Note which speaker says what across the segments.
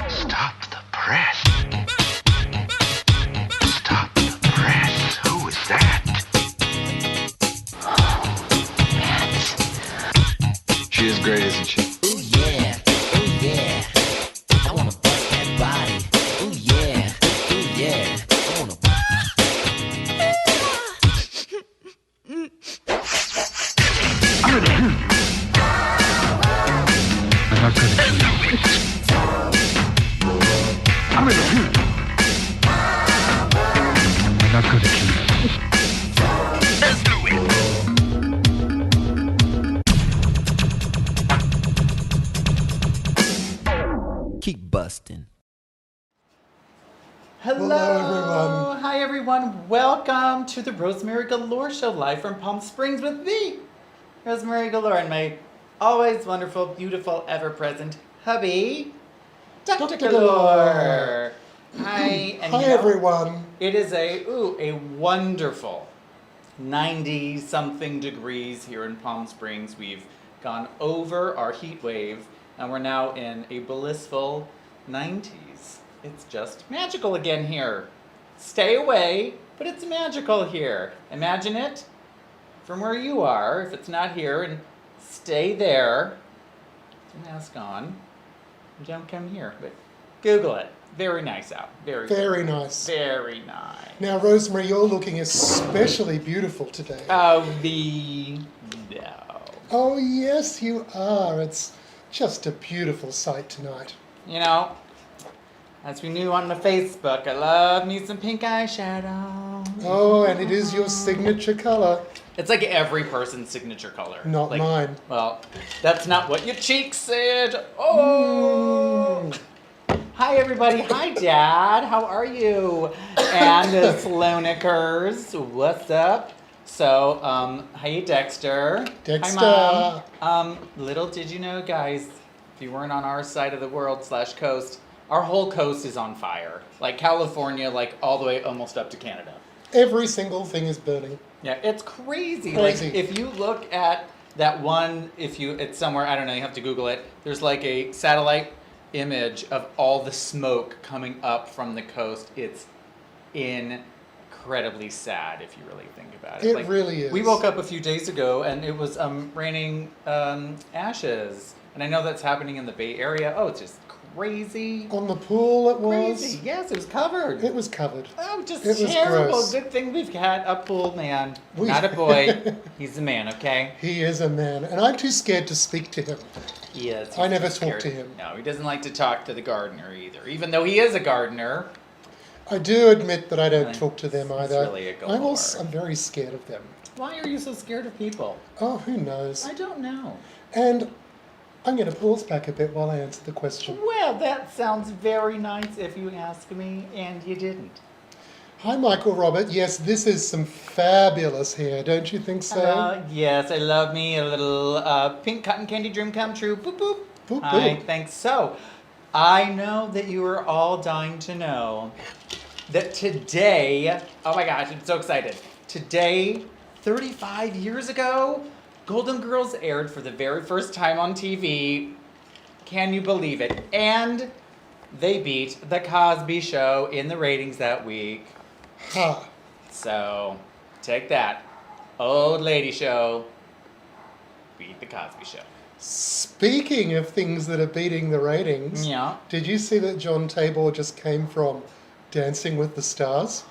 Speaker 1: Stop the press. Stop the press. Who is that? She is great, isn't she?
Speaker 2: Ooh yeah, ooh yeah. I wanna bust that body. Ooh yeah, I wanna. Keep busting.
Speaker 3: Hello,
Speaker 4: everyone.
Speaker 3: Hi, everyone. Welcome to the Rosemary Galore Show, live from Palm Springs with me, Rosemary Galore, and my always wonderful, beautiful, ever-present hubby, Dr. Galore. Hi, and
Speaker 4: Hi, everyone.
Speaker 3: It is a wonderful 90-something degrees here in Palm Springs. We've gone over our heat wave, and we're now in a blissful 90s. It's just magical again here. Stay away, but it's magical here. Imagine it from where you are, if it's not here, and stay there. Put your mask on. Don't come here, but Google it. Very nice out.
Speaker 4: Very nice.
Speaker 3: Very nice.
Speaker 4: Now, Rosemary, you're looking especially beautiful today.
Speaker 3: No.
Speaker 4: Oh, yes, you are. It's just a beautiful sight tonight.
Speaker 3: You know, as we knew on the Facebook, I love me some pink eyeshadow.
Speaker 4: Oh, and it is your signature color.
Speaker 3: It's like every person's signature color.
Speaker 4: Not
Speaker 3: like,
Speaker 4: mine.
Speaker 3: Well, that's not what your cheek said. Oh! Hi, everybody. Hi, Dad. How are you? And the Sloanikers. What's up? So, hey, Dexter.
Speaker 4: Dexter.
Speaker 3: Hi, Mom. Little did you know, guys, if you weren't on our side of the world / coast, our whole coast is on fire. Like California, like all the way almost up to Canada.
Speaker 4: Every single thing is burning.
Speaker 3: Yeah, it's crazy.
Speaker 4: Crazy.
Speaker 3: Like, if you look at that one, it's somewhere, I don't know, you have to Google it. There's like a satellite image of all the smoke coming up from the coast. It's incredibly sad if you really think about it.
Speaker 4: It really is.
Speaker 3: We woke up a few days ago and it was raining ashes. And I know that's happening in the Bay Area. Oh, it's just crazy.
Speaker 4: On the pool it was.
Speaker 3: Crazy. Yes, it was covered.
Speaker 4: It was covered.
Speaker 3: Oh, just
Speaker 4: It was
Speaker 3: terrible.
Speaker 4: gross.
Speaker 3: Good thing we've got a pool man. Not a boy. He's a man, okay?
Speaker 4: He is a man, and I'm too scared to speak to him.
Speaker 3: Yes.
Speaker 4: I never talk to him.
Speaker 3: No, he doesn't like to talk to the gardener either, even though he is a gardener.
Speaker 4: I do admit that I don't
Speaker 3: Really?
Speaker 4: talk to them
Speaker 3: It's
Speaker 4: either.
Speaker 3: really a Galore.
Speaker 4: I'm very scared of them.
Speaker 3: Why are you so scared of people?
Speaker 4: Oh, who knows?
Speaker 3: I don't know.
Speaker 4: And I'm going to pause back a bit while I answer the question.
Speaker 3: Well, that sounds very nice if you ask me, and you didn't.
Speaker 4: Hi, Michael Robert. Yes, this is some fabulous hair, don't you think so?
Speaker 3: Yes, I love me a little pink cotton candy dream come true. Boop, boop.
Speaker 4: Boop,
Speaker 3: I
Speaker 4: boop.
Speaker 3: think so. I know that you are all dying to know that today, oh my gosh, I'm so excited. Today, 35 years ago, Golden Girls aired for the very first time on TV. Can you believe it? And they beat The Cosby Show in the ratings that week.
Speaker 4: Ha.
Speaker 3: So, take that. Old lady show beat The Cosby Show.
Speaker 4: Speaking of things that are beating the ratings,
Speaker 3: Yeah.
Speaker 4: did you see that John Tabor just came from Dancing with the Stars?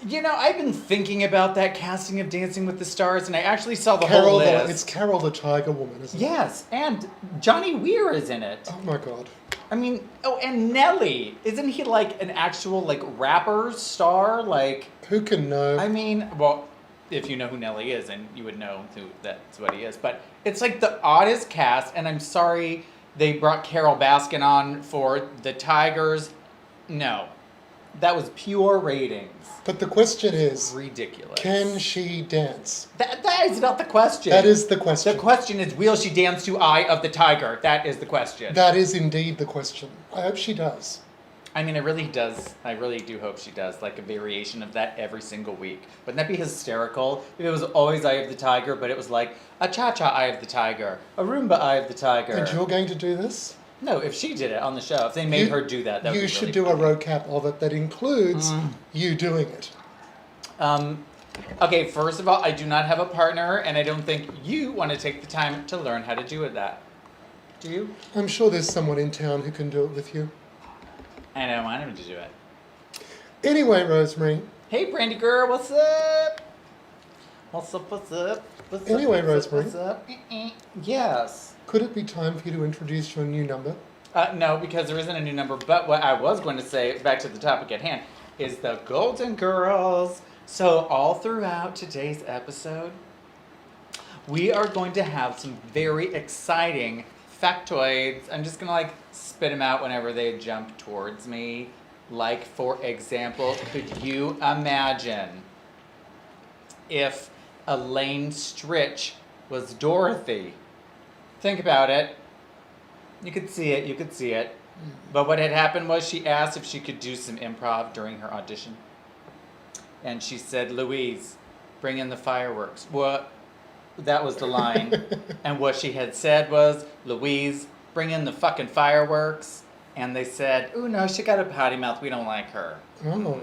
Speaker 3: You know, I've been thinking about that casting of Dancing with the Stars, and I actually saw the whole list.
Speaker 4: It's Carol the Tiger Woman, isn't it?
Speaker 3: Yes, and Johnny Weir is in it.
Speaker 4: Oh my God.
Speaker 3: I mean, oh, and Nelly. Isn't he like an actual like rapper star? Like,
Speaker 4: Who can know?
Speaker 3: I mean, well, if you know who Nelly is, and you would know who that's what he is. But it's like the oddest cast, and I'm sorry they brought Carol Baskin on for the Tigers. No, that was pure ratings.
Speaker 4: But the question is,
Speaker 3: Ridiculous.
Speaker 4: can she dance?
Speaker 3: That is not the question.
Speaker 4: That is the question.
Speaker 3: The question is, will she dance to Eye of the Tiger? That is the question.
Speaker 4: That is indeed the question. I hope she does.
Speaker 3: I mean, it really does. I really do hope she does, like a variation of that every single week. Wouldn't that be hysterical? If it was always Eye of the Tiger, but it was like a cha-cha Eye of the Tiger, a Roomba Eye of the Tiger.
Speaker 4: And you're going to do this?
Speaker 3: No, if she did it on the show, if they made her do that, that would
Speaker 4: You
Speaker 3: be
Speaker 4: should
Speaker 3: really
Speaker 4: do a recap of it that includes you doing it.
Speaker 3: Okay, first of all, I do not have a partner, and I don't think you want to take the time to learn how to do that. Do you?
Speaker 4: I'm sure there's someone in town who can do it with you.
Speaker 3: I don't want him to do it.
Speaker 4: Anyway, Rosemary.
Speaker 3: Hey, Brandy girl, what's up? What's up, what's up? What's
Speaker 4: Anyway,
Speaker 3: up, what's up,
Speaker 4: Rosemary.
Speaker 3: what's up? Yes.
Speaker 4: Could it be time for you to introduce your new number?
Speaker 3: No, because there isn't a new number, but what I was going to say, back to the topic at hand, is the Golden Girls. So all throughout today's episode, we are going to have some very exciting factoids. I'm just going to like spit them out whenever they jump towards me. Like, for example, could you imagine if Elaine Stritch was Dorothy? Think about it. You could see it, you could see it. But what had happened was she asked if she could do some improv during her audition. And she said, Louise, bring in the fireworks. What? That was the line. And what she had said was, Louise, bring in the fucking fireworks. And they said, oh no, she got a potty mouth, we don't like her.
Speaker 4: Oh.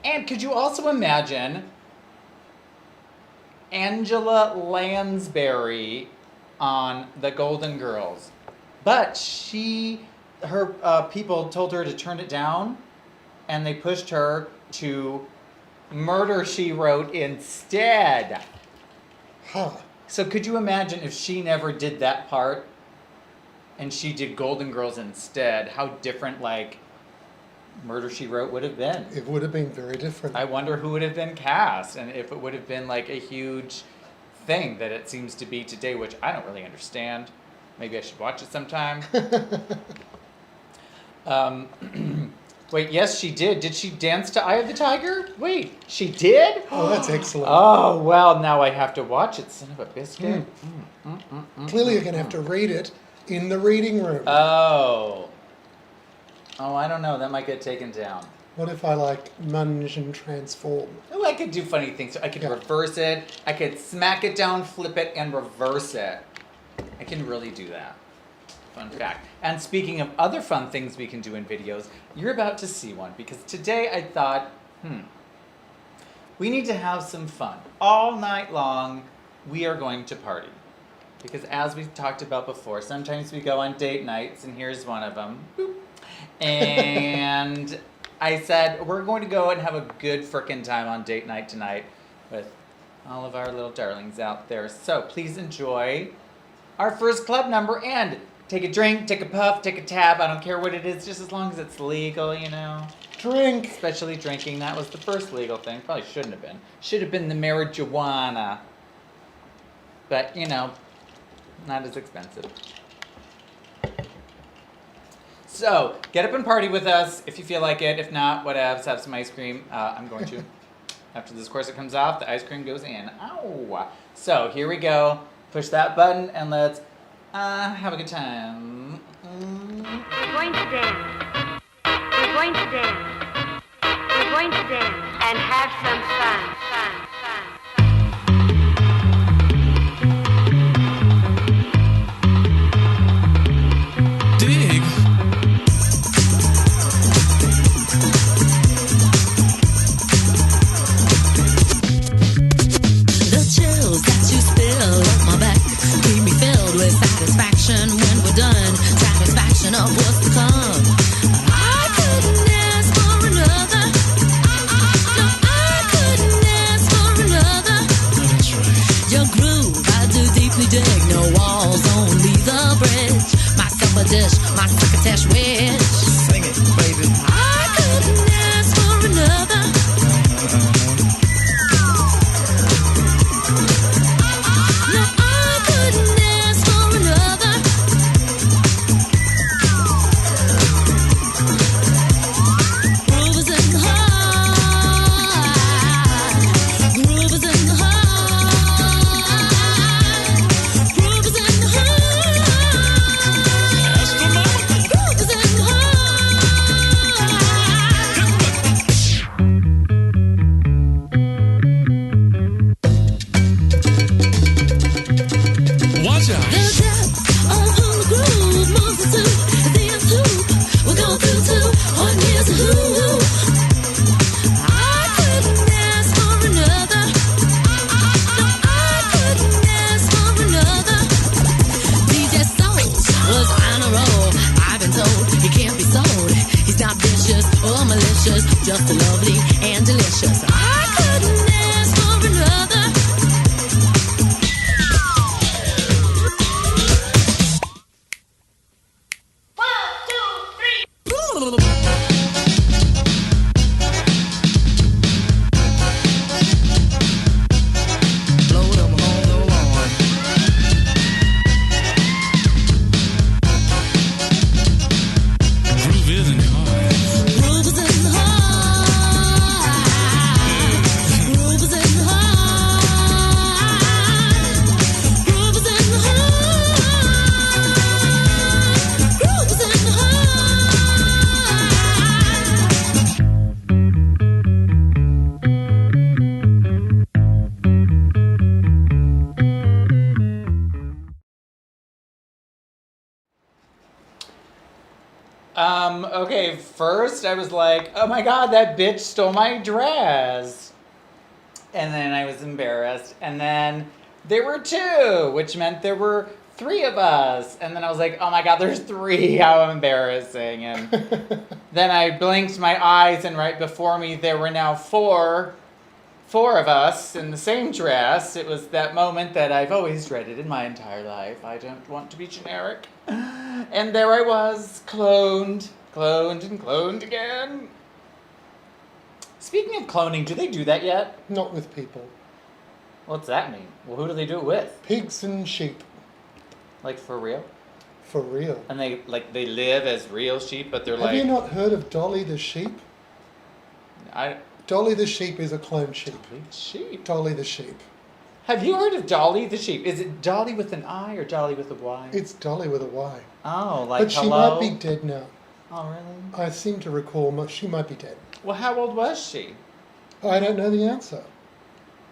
Speaker 3: And could you also imagine Angela Lansbury on The Golden Girls? But her people told her to turn it down, and they pushed her to Murder, She Wrote instead.
Speaker 4: Huh.
Speaker 3: So could you imagine if she never did that part, and she did Golden Girls instead, how different, like, Murder, She Wrote would have been?
Speaker 4: It would have been very different.
Speaker 3: I wonder who would have been cast, and if it would have been, like, a huge thing that it seems to be today, which I don't really understand. Maybe I should watch it sometime. Wait, yes, she did. Did she dance to Eye of the Tiger? Wait, she did?
Speaker 4: Oh, that's excellent.
Speaker 3: Oh, well, now I have to watch it, son of a biscuit.
Speaker 4: Clearly you're going to have to read it in the reading room.
Speaker 3: Oh, I don't know. That might get taken down.
Speaker 4: What if I, like, munge and transform?
Speaker 3: Oh, I could do funny things. I could
Speaker 4: Yeah.
Speaker 3: reverse it. I could smack it down, flip it, and reverse it. I can really do that. Fun fact. And speaking of other fun things we can do in videos, you're about to see one, because today I thought, we need to have some fun. All night long, we are going to party. Because as we talked about before, sometimes we go on date nights, and here's one of them. Boop. And I said, we're going to go and have a good frickin' time on date night tonight with all of our little darlings out there. So please enjoy our first club number, and take a drink, take a puff, take a tab. I don't care what it is, just as long as it's legal, you know.
Speaker 4: Drink.
Speaker 3: Especially drinking. That was the first legal thing. Probably shouldn't have been. Should have been the marijuana. But, you know, not as expensive. So, get up and party with us if you feel like it. If not, whatevs, have some ice cream. I'm going to. After this corset comes off, the ice cream goes in. Ow! So, here we go. Push that button and let's have a good time.
Speaker 5: We're going to dance. We're going to dance. We're going to dance and have some fun.
Speaker 6: Dig. The chills that you spill up my back keep me filled with satisfaction when we're done. Satisfaction of what's to come. I couldn't ask for another. No, I couldn't ask for another. That's right. Your groove, I do deeply dig. No walls, only the bridge. My supper dish, my crocketesh wish. Sing it, baby. I couldn't ask for another. No, I couldn't ask for another. Groove is in the heart. Groove is in the heart. Groove is in the heart. Groove is in the heart. is just lovely and delicious. I couldn't ask for another. Blow them on the lawn.
Speaker 7: Groove isn't hard.
Speaker 6: Groove is in the heart. Groove is in the heart. Groove is in the heart. Groove is in the heart.
Speaker 3: Okay, first I was like, oh my god, that bitch stole my dress. And then I was embarrassed. And then there were two, which meant there were three of us. And then I was like, oh my god, there's three. How embarrassing. And then I blinked my eyes, and right before me, there were now four of us in the same dress. It was that moment that I've always dreaded in my entire life. I don't want to be generic. And there I was, cloned and cloned again. Speaking of cloning, do they do that yet?
Speaker 4: Not with people.
Speaker 3: What's that mean? Well, who do they do it with?
Speaker 4: Pigs and sheep.
Speaker 3: Like, for real?
Speaker 4: For real.
Speaker 3: And they live as real sheep, but they're
Speaker 4: Have
Speaker 3: like...
Speaker 4: you not heard of Dolly the sheep? Dolly the sheep is a clone sheep.
Speaker 3: Sheep?
Speaker 4: Dolly the sheep.
Speaker 3: Have you heard of Dolly the sheep? Is it Dolly with an I or Dolly with a Y?
Speaker 4: It's Dolly with a Y.
Speaker 3: Oh, like
Speaker 4: But she
Speaker 3: hello?
Speaker 4: might be dead now.
Speaker 3: Oh, really?
Speaker 4: I seem to recall she might be dead.
Speaker 3: Well, how old was she?
Speaker 4: I don't know the answer.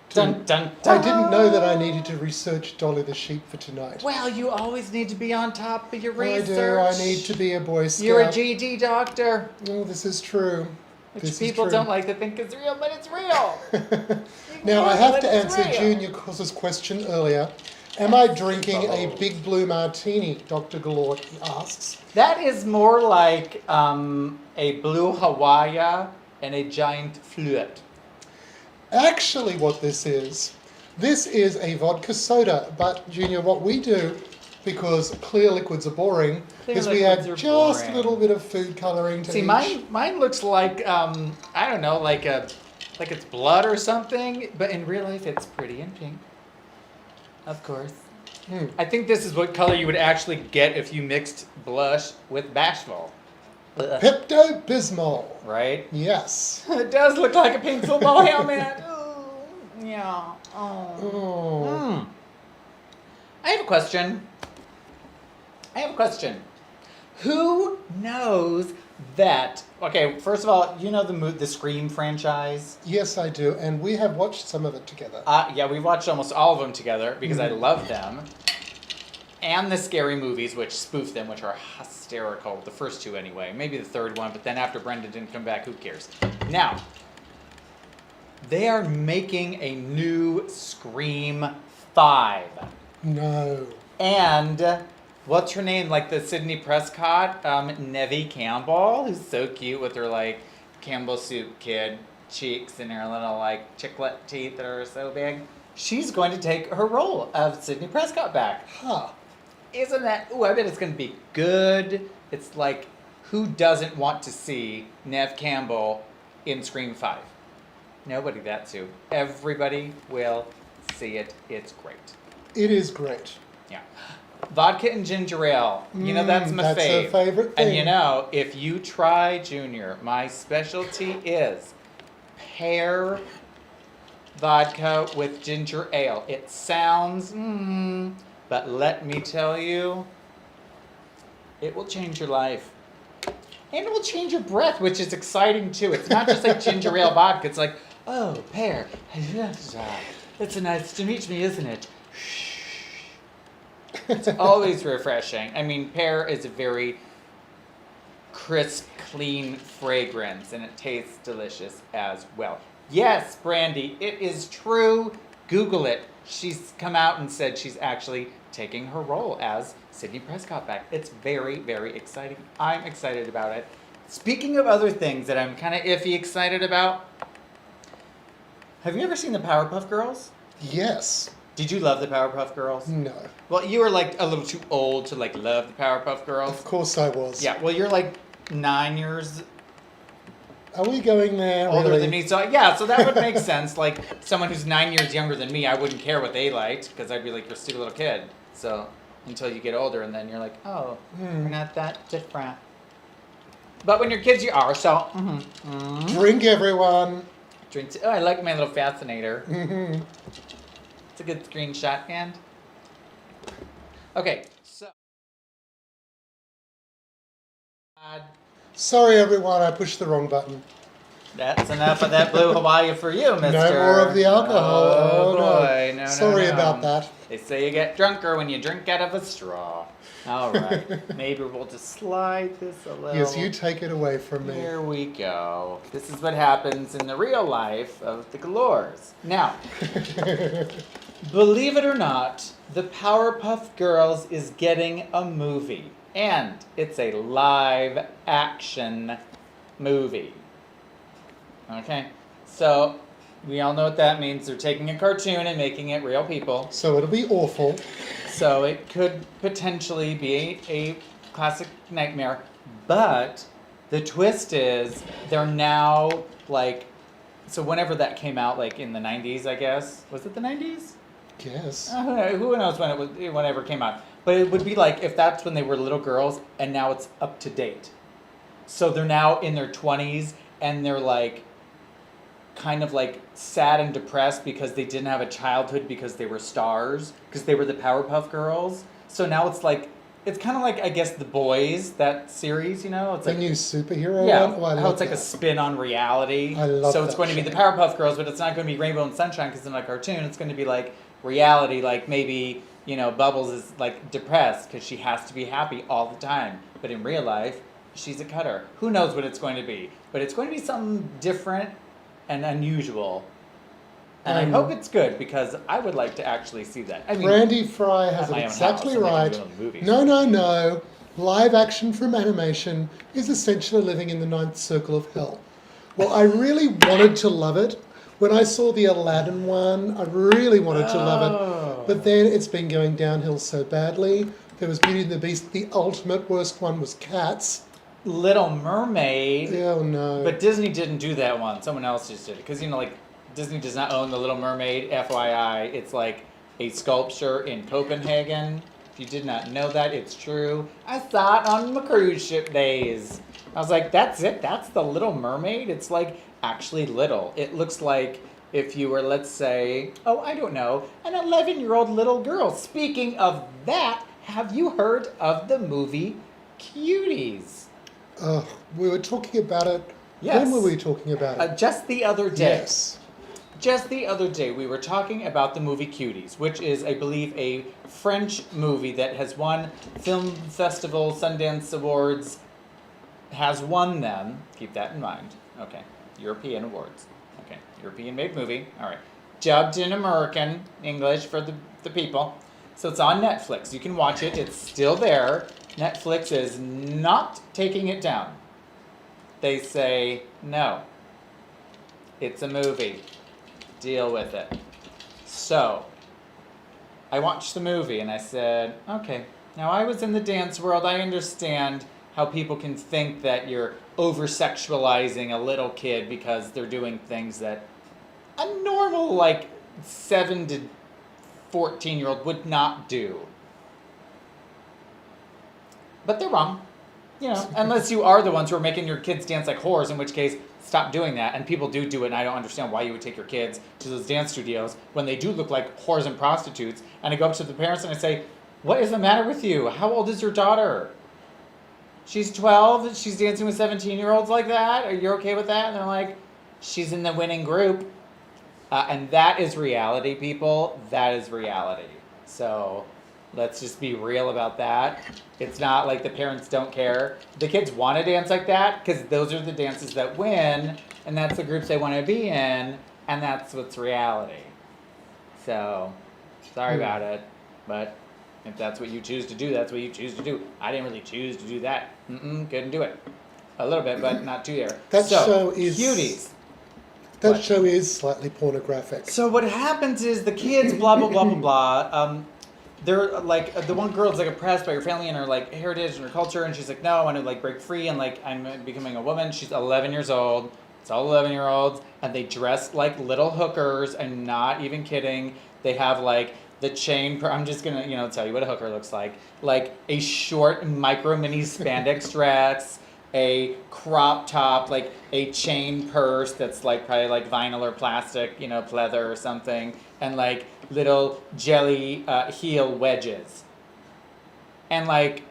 Speaker 3: Dun, dun, dun.
Speaker 4: I didn't know that I needed to research Dolly the sheep for tonight.
Speaker 3: Well, you always need to be on top of your
Speaker 4: I
Speaker 3: research.
Speaker 4: do. I need to be a Boy Scout.
Speaker 3: You're a GD doctor,
Speaker 4: Oh, this is true.
Speaker 3: which
Speaker 4: This is
Speaker 3: people
Speaker 4: true.
Speaker 3: don't like to think is real, but it's real.
Speaker 4: Now, I have to
Speaker 3: It's
Speaker 4: answer
Speaker 3: real.
Speaker 4: Junior Cos's question earlier. Am I drinking a Big Blue Martini, Dr. Galore, he asks.
Speaker 3: That is more like a blue Hawaii and a giant flute.
Speaker 4: Actually, what this is a vodka soda. But, Junior, what we do, because clear liquids are boring,
Speaker 3: Clear
Speaker 4: is we
Speaker 3: liquids
Speaker 4: add
Speaker 3: are
Speaker 4: just
Speaker 3: boring.
Speaker 4: a little bit of food coloring to
Speaker 3: See,
Speaker 4: each.
Speaker 3: mine looks like I don't know, like it's blood or something, but in real life it's pretty and pink. Of course. I think this is what color you would actually get if you mixed blush with bashful.
Speaker 4: Pepto-Bismol.
Speaker 3: Right?
Speaker 4: Yes.
Speaker 3: It does look like a pink football helmet. Ooh, yeah. Oh.
Speaker 4: Oh.
Speaker 3: I have a question. Who knows that? Okay, first of all, you know the Scream franchise?
Speaker 4: Yes, I do, and we have watched some of it together.
Speaker 3: Yeah, we watched almost all of them together because I love them. And the scary movies, which spoof them, which are hysterical. The first two, anyway. Maybe the third one, but then after Brendan didn't come back, who cares? Now, they are making a new Scream 5.
Speaker 4: No.
Speaker 3: And what's her name? Like the Sydney Prescott, Neve Campbell, who's so cute with her like Campbell Soup Kid cheeks and her little like chiclet teeth that are so big. She's going to take her role of Sydney Prescott back.
Speaker 4: Huh.
Speaker 3: Isn't that? Ooh, I bet it's going to be good. It's like, who doesn't want to see Neve Campbell in Scream 5? Nobody, that's who. Everybody will see it. It's great.
Speaker 4: It is great.
Speaker 3: Yeah. Vodka and ginger ale. You know, that's my
Speaker 4: that's
Speaker 3: fave.
Speaker 4: her favorite thing.
Speaker 3: And you know, if you try Junior, my specialty is pear vodka with ginger ale. It sounds, but let me tell you, it will change your life. And it will change your breath, which is exciting too. It's not just like ginger ale vodka. It's like, oh, pear. It's nice to meet me, isn't it? It's always refreshing. I mean, pear is a very crisp, clean fragrance, and it tastes delicious as well. Yes, Brandy, it is true. Google it. She's come out and said she's actually taking her role as Sydney Prescott back. It's very, very exciting. I'm excited about it. Speaking of other things that I'm kind of iffy excited about, have you ever seen the Powerpuff Girls?
Speaker 4: Yes.
Speaker 3: Did you love the Powerpuff Girls?
Speaker 4: No.
Speaker 3: Well, you were like a little too old to like love the Powerpuff Girls.
Speaker 4: Of course I was.
Speaker 3: Yeah, well, you're like 9 years
Speaker 4: Are we going there?
Speaker 3: older
Speaker 4: really?
Speaker 3: than me, so yeah, so that would make sense. Like someone who's 9 years younger than me, I wouldn't care what they liked because I'd be like, you're a stupid little kid. So until you get older, and then you're like, oh, we're not that different. But when you're kids, you are. So
Speaker 4: Drink, everyone.
Speaker 3: drink. Oh, I like my little fascinator. It's a good screenshot, and okay, so.
Speaker 4: Sorry, everyone. I pushed the wrong button.
Speaker 3: That's enough of that blue Hawaii for you, mister.
Speaker 4: No more of the alcohol.
Speaker 3: Oh,
Speaker 4: Oh,
Speaker 3: boy. No,
Speaker 4: Sorry
Speaker 3: no.
Speaker 4: about that.
Speaker 3: They say you get drunker when you drink out of a straw. All right. Maybe we'll just slide this a little.
Speaker 4: Yes, you take it away from me.
Speaker 3: Here we go. This is what happens in the real life of the Galores. Now, believe it or not, the Powerpuff Girls is getting a movie. And it's a live action movie. Okay? So, we all know what that means. They're taking a cartoon and making it real people.
Speaker 4: So it'll be awful.
Speaker 3: So it could potentially be a classic nightmare. But the twist is they're now like, so whenever that came out, like in the 90s, I guess. Was it the 90s?
Speaker 4: Yes.
Speaker 3: Who knows when it was, whenever it came out. But it would be like if that's when they were little girls and now it's up to date. So they're now in their 20s and they're like kind of like sad and depressed because they didn't have a childhood because they were stars, because they were the Powerpuff Girls. So now it's like, it's kind of like, I guess, The Boys, that series, you know? It's
Speaker 4: The
Speaker 3: like,
Speaker 4: new superhero
Speaker 3: yeah,
Speaker 4: one? Oh, I
Speaker 3: how
Speaker 4: love
Speaker 3: it's like a
Speaker 4: that.
Speaker 3: spin on reality.
Speaker 4: I love
Speaker 3: So it's
Speaker 4: that
Speaker 3: going to be the
Speaker 4: show.
Speaker 3: Powerpuff Girls, but it's not going to be Rainbow and Sunshine because it's not a cartoon. It's going to be like reality, like maybe, you know, Bubbles is like depressed because she has to be happy all the time. But in real life, she's a cutter. Who knows what it's going to be? But it's going to be something different and unusual. And I hope it's good because I would like to actually see that. I mean,
Speaker 4: Randy Fry has
Speaker 3: at my
Speaker 4: it
Speaker 3: own
Speaker 4: exactly
Speaker 3: house, I'm not
Speaker 4: right.
Speaker 3: gonna do a movie.
Speaker 4: No. Live action from animation is essentially living in the ninth circle of hell. Well, I really wanted to love it. When I saw the Aladdin one, I really wanted to love it. But then it's been going downhill so badly. There was Beauty and the Beast. The ultimate worst one was Cats.
Speaker 3: Little Mermaid.
Speaker 4: Oh, no.
Speaker 3: But Disney didn't do that one. Someone else just did it. Because, you know, like, Disney does not own The Little Mermaid, FYI. It's like a sculpture in Copenhagen. If you did not know that, it's true. I saw it on my cruise ship days. I was like, that's it? That's The Little Mermaid? It's like actually little. It looks like if you were, let's say, oh, I don't know, an 11-year-old little girl. Speaking of that, have you heard of the movie Cuties?
Speaker 4: We were talking about it.
Speaker 3: Yes.
Speaker 4: When were we talking about it?
Speaker 3: Just the other day.
Speaker 4: Yes.
Speaker 3: Just the other day, we were talking about the movie Cuties, which is, I believe, a French movie that has won film festival, Sundance Awards, has won them. Keep that in mind. Okay. European awards. Okay. European-made movie. All right. Dubbed in American English for the people. So it's on Netflix. You can watch it. It's still there. Netflix is not taking it down. They say, no. It's a movie. Deal with it. So, I watched the movie and I said, okay, now I was in the dance world. I understand how people can think that you're over-sexualizing a little kid because they're doing things that a normal, like, 7 to 14-year-old would not do. But they're wrong. You know, unless you are the ones who are making your kids dance like whores, in which case, stop doing that. And people do it, and I don't understand why you would take your kids to those dance studios when they do look like whores and prostitutes. And I go up to the parents and I say, what is the matter with you? How old is your daughter? She's 12, she's dancing with 17-year-olds like that? Are you okay with that? And they're like, she's in the winning group. And that is reality, people. That is reality. So let's just be real about that. It's not like the parents don't care. The kids want to dance like that because those are the dances that win, and that's the groups they want to be in, and that's what's reality. So, sorry about it, but if that's what you choose to do, that's what you choose to do. I didn't really choose to do that. Couldn't do it. a little bit, but not too there.
Speaker 4: That
Speaker 3: so,
Speaker 4: show is-
Speaker 3: Cuties.
Speaker 4: That
Speaker 3: What?
Speaker 4: show is slightly pornographic.
Speaker 3: So what happens is the kids, blah blah blah blah blah. They're like the one girl's like oppressed by her family and her like heritage and her culture, and she's like, no, I want to like break free and like I'm becoming a woman. She's 11 years old. It's all 11-year-olds, and they dress like little hookers. I'm not even kidding. They have like the chain. I'm just gonna tell you what a hooker looks like a short micro mini spandex dress. A crop top, like a chain purse that's like probably like vinyl or plastic, pleather or something, and like little jelly heel wedges, and like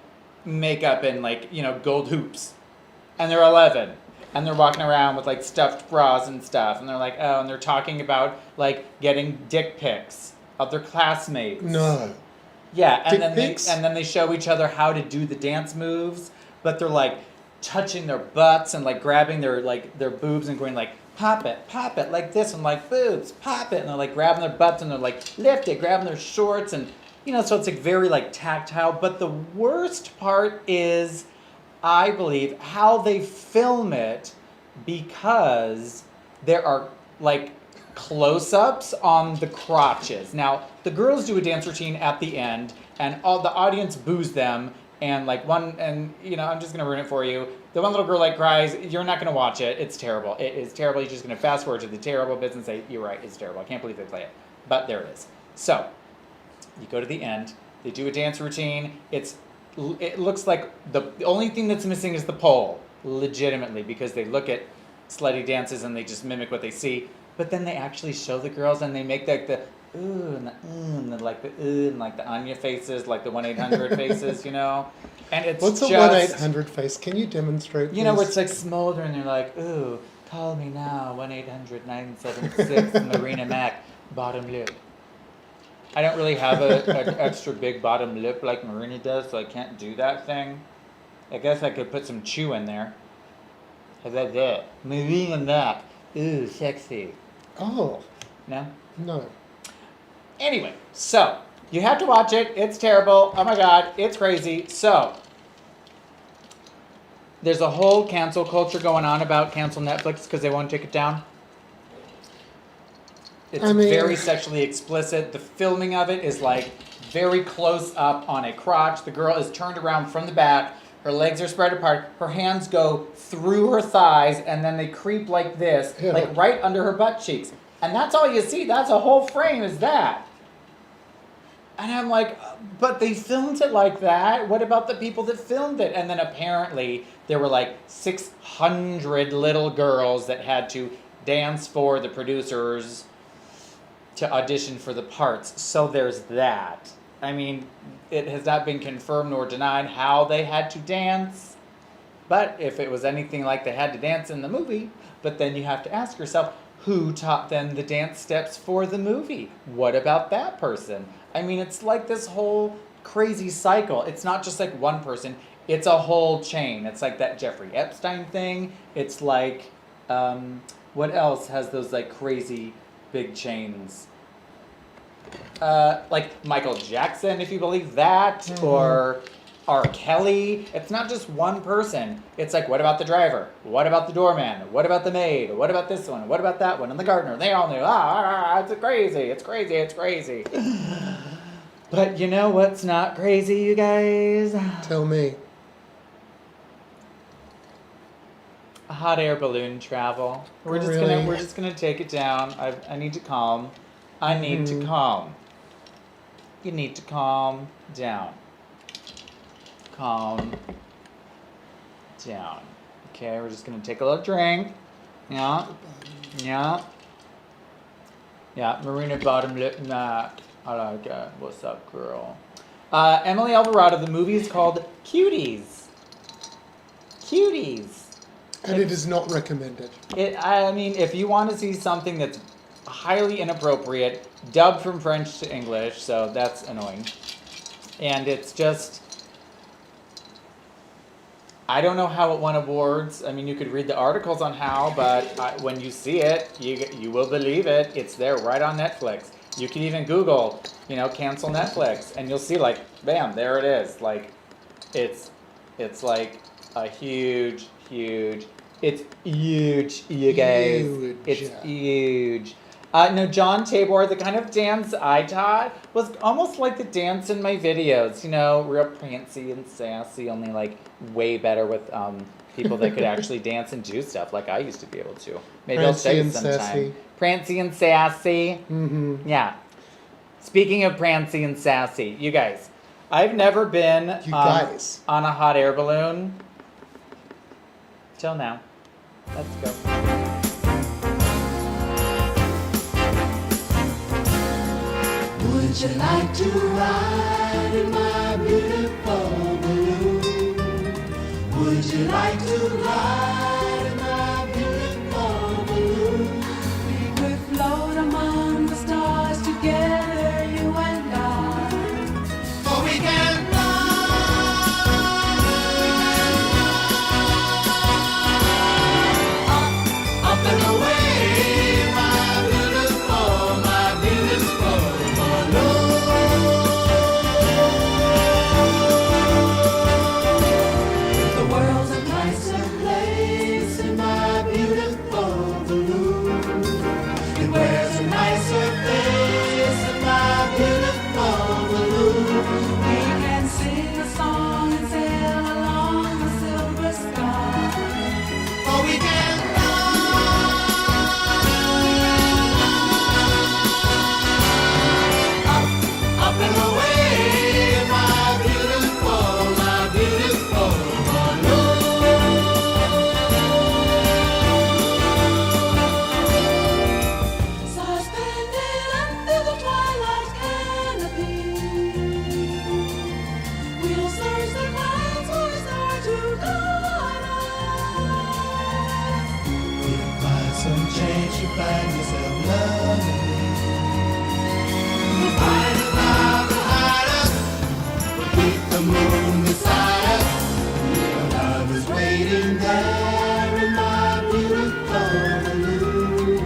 Speaker 3: makeup and like gold hoops, and they're 11, and they're walking around with like stuffed bras and stuff, and they're like and they're talking about like getting dick pics of their classmates.
Speaker 4: No.
Speaker 3: Yeah, and
Speaker 4: Dick pics?
Speaker 3: then they show each other how to do the dance moves, but they're like touching their butts and like grabbing their boobs and going like pop it like this, and like boobs pop it, and they're like grabbing their butts and they're like lift it, grabbing their shorts, and so it's like very like tactile. But the worst part is, I believe, how they film it, because there are like close-ups on the crotches. Now the girls do a dance routine at the end, and all the audience boos them. And like I'm just gonna ruin it for you. The one little girl like cries. You're not gonna watch it. It's terrible. It is terrible. You're just gonna fast forward to the terrible bits and say, "You're right. It's terrible. I can't believe they play it." But there it is. So you go to the end. They do a dance routine. It looks like the only thing that's missing is the pole, legitimately, because they look at slutty dances and they just mimic what they see. But then they actually show the girls and they make like the ooh and the and like the and like the Anya faces, like the 1-800 faces, And it's
Speaker 4: What's a
Speaker 3: just
Speaker 4: 1-800 face? Can you demonstrate?
Speaker 3: where
Speaker 4: please?
Speaker 3: it's like smoldering. They're like, ooh, call me now, 1-800-976 Marina Mac, bottom lip. I don't really have an extra big bottom lip like Marina does, so I can't do that thing. I guess I could put some chew in there. How about that? Marina Mac, ooh, sexy.
Speaker 4: Oh,
Speaker 3: No?
Speaker 4: no.
Speaker 3: Anyway, so you have to watch it. It's terrible. Oh my god, it's crazy. So there's a whole cancel culture going on about cancel Netflix because they won't take it down. It's very sexually explicit. The filming of it is like very close up on a crotch. The girl is turned around from the back. Her legs are spread apart. Her hands go through her thighs and then they creep like this, like right under her butt cheeks. And that's all you see. That's a whole frame is that. And I'm like, but they filmed it like that? What about the people that filmed it? And then apparently there were like 600 little girls that had to dance for the producers to audition for the parts. So there's that. I mean, it has not been confirmed nor denied how they had to dance. But if it was anything like they had to dance in the movie, but then you have to ask yourself, who taught them the dance steps for the movie? What about that person? I mean, it's like this whole crazy cycle. It's not just like one person. It's a whole chain. It's like that Jeffrey Epstein thing. It's like, what else has those like crazy big chains? Like Michael Jackson, if you believe that, or R. Kelly. It's not just one person. It's like, what about the driver? What about the doorman? What about the maid? What about this one? What about that one? And the gardener. They all knew. It's crazy. It's crazy. It's crazy. But you know what's not crazy, you guys?
Speaker 4: Tell me.
Speaker 3: Hot air balloon travel. We're just gonna take it down. I need to calm. I need to calm. You need to calm down. Calm down. Okay, we're just gonna take a little drink. Yeah. Marina bottom lip Mac. I like it. What's up, girl? Emily Alvarado. The movie is called Cuties.
Speaker 4: And it is not recommended.
Speaker 3: I mean, if you want to see something that's highly inappropriate, dubbed from French to English, so that's annoying. And it's just, I don't know how it won awards. I mean, you could read the articles on how, but when you see it, you will believe it. It's there right on Netflix. You can even Google, cancel Netflix, and you'll see like, bam, there it is. Like, it's like a huge huge. It's huge, you guys.
Speaker 4: Huge.
Speaker 3: It's huge. No, John Tabor, the kind of dance I taught was almost like the dance in my videos, you know, real prancy and sassy, only like way better with people that could actually dance and do stuff like I used to be able to. Maybe I'll show
Speaker 4: Prancy
Speaker 3: you
Speaker 4: and
Speaker 3: sometime.
Speaker 4: sassy.
Speaker 3: Prancy and sassy.
Speaker 4: Mm-hmm.
Speaker 3: Yeah. Speaking of prancy and sassy, you guys, I've never been
Speaker 4: You guys.
Speaker 3: on a hot air balloon till now. Let's go.
Speaker 2: Would you like to ride in my beautiful balloon? Would you like to ride in my beautiful balloon? We could float among the stars together, you and I. For we can fly up and away, my beautiful the world's a nicer place in my beautiful balloon. It wears a nicer face in my beautiful balloon. We can sing a song and sail along the silver sky. Or we can fly up and away, my beautiful suspended under the twilight canopy. We'll search the clouds for a star to guide us. We'll buy some change to find yourself loving me. We'll find a cloud to hide us. We'll keep the moon beside us. Your love is waiting there in my beautiful balloon.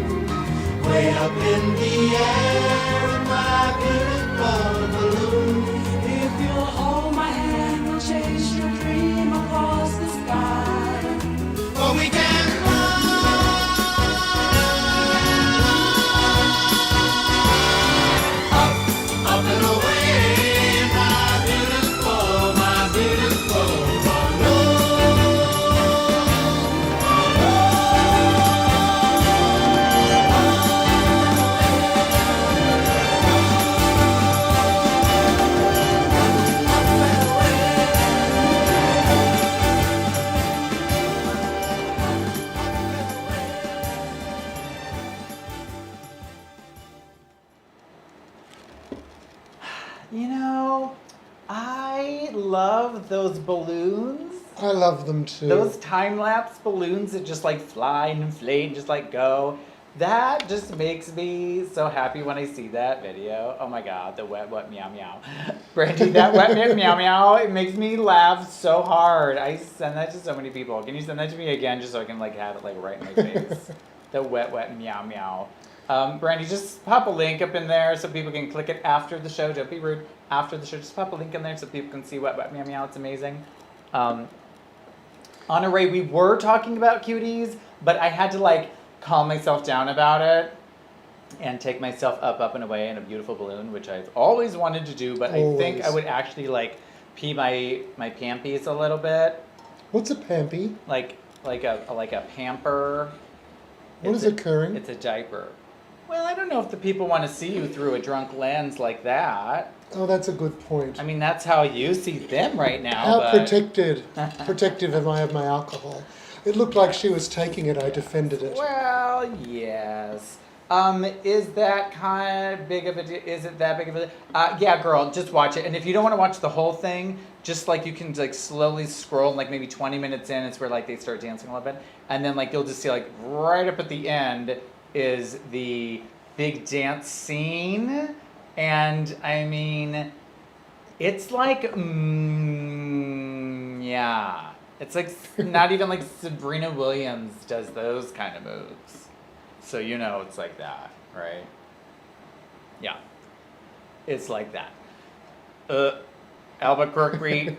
Speaker 2: Way up in the air in my beautiful balloon. If you'll hold my hand, we'll chase your dream across the sky. For we can fly up and away, my beautiful
Speaker 3: You know, I love those balloons.
Speaker 4: I love them too.
Speaker 3: Those time-lapse balloons that just like fly and inflate and just like go. That just makes me so happy when I see that video. Oh my god, the wet meow meow. Brandy, that wet meow meow, it makes me laugh so hard. I send that to so many people. Can you send that to me again just so I can like have it like right in my face? The wet meow meow. Brandy, just pop a link up in there so people can click it after the show. Don't be rude. After the show, just pop a link in there so people can see wet meow meow. It's amazing. Anna Ray, we were talking about cuties, but I had to like calm myself down about it and take myself up and away in a beautiful balloon, which I've always wanted to do, but I think I would actually like pee my pampies a little bit.
Speaker 4: What's a pampy?
Speaker 3: Like a pamper.
Speaker 4: What is occurring?
Speaker 3: It's a diaper. Well, I don't know if the people want to see you through a drunk lens like that.
Speaker 4: Oh, that's a good point.
Speaker 3: I mean, that's how you see them right now.
Speaker 4: How
Speaker 3: but...
Speaker 4: protective am I of my alcohol? It looked like she was taking it. I defended it.
Speaker 3: Well, yes. Is that kind of big of a? Is it that big of a? Yeah, girl, just watch it. And if you don't want to watch the whole thing, just like you can like slowly scroll, like maybe 20 minutes in, it's where like they start dancing a little bit, and then like you'll just see like right up at the end is the big dance scene, and I mean, it's like yeah. It's like not even like Sabrina Williams does those kind of moves. So you know it's like that, right? Yeah. It's like that. Albuquerque,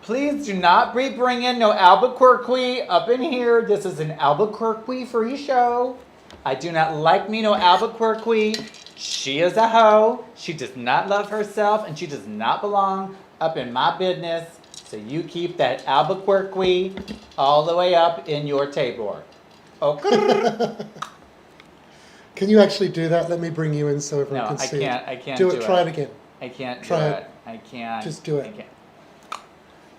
Speaker 3: Please do not be bringing no Albuquerque up in here. This is an Albuquerque free show. I do not like me no Albuquerque. She is a hoe. She does not love herself, and she does not belong up in my business. So you keep that Albuquerque all the way up in your Tabor. Okay.
Speaker 4: Can you actually do that? Let me bring you in so everyone
Speaker 3: No,
Speaker 4: can
Speaker 3: I
Speaker 4: see
Speaker 3: can't.
Speaker 4: it.
Speaker 3: I can't
Speaker 4: do
Speaker 3: do
Speaker 4: it.
Speaker 3: it.
Speaker 4: Try it again.
Speaker 3: I can't do
Speaker 4: Try
Speaker 3: it.
Speaker 4: it.
Speaker 3: I can't.
Speaker 4: Just do it.
Speaker 3: I can't.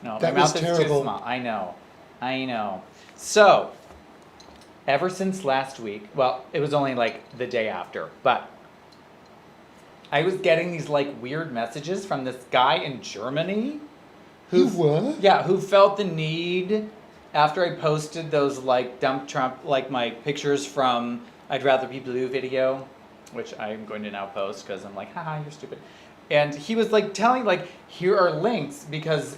Speaker 3: No,
Speaker 4: That
Speaker 3: my
Speaker 4: was
Speaker 3: mouth is
Speaker 4: terrible.
Speaker 3: too small. I know. I know. So, ever since last week, well, it was only like the day after, but I was getting these like weird messages from this guy in Germany
Speaker 4: You were?
Speaker 3: yeah, who felt the need after I posted those like dump Trump, like my pictures from I'd Rather Be Blue video, which I'm going to now post because I'm like, haha, you're stupid. And he was like telling, like, here are links because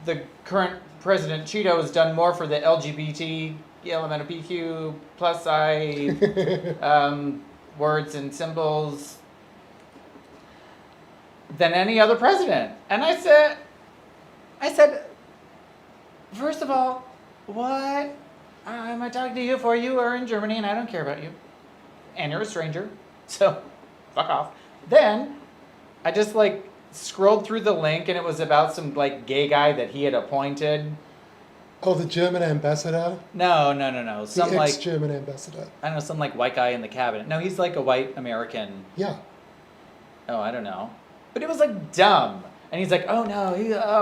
Speaker 3: the current president Cheeto has done more for the LGBT, LGBTQ plus I words and symbols than any other president. And I said, first of all, what am I talking to you for? You are in Germany and I don't care about you. And you're a stranger, so fuck off. Then I just like scrolled through the link and it was about some like gay guy that he had appointed.
Speaker 4: Oh, the German ambassador?
Speaker 3: No.
Speaker 4: The
Speaker 3: Some like,
Speaker 4: ex-German ambassador.
Speaker 3: I don't know, some like white guy in the cabinet. No, he's like a white American.
Speaker 4: Yeah.
Speaker 3: Oh, I don't know. But it was like dumb. And he's like, oh no,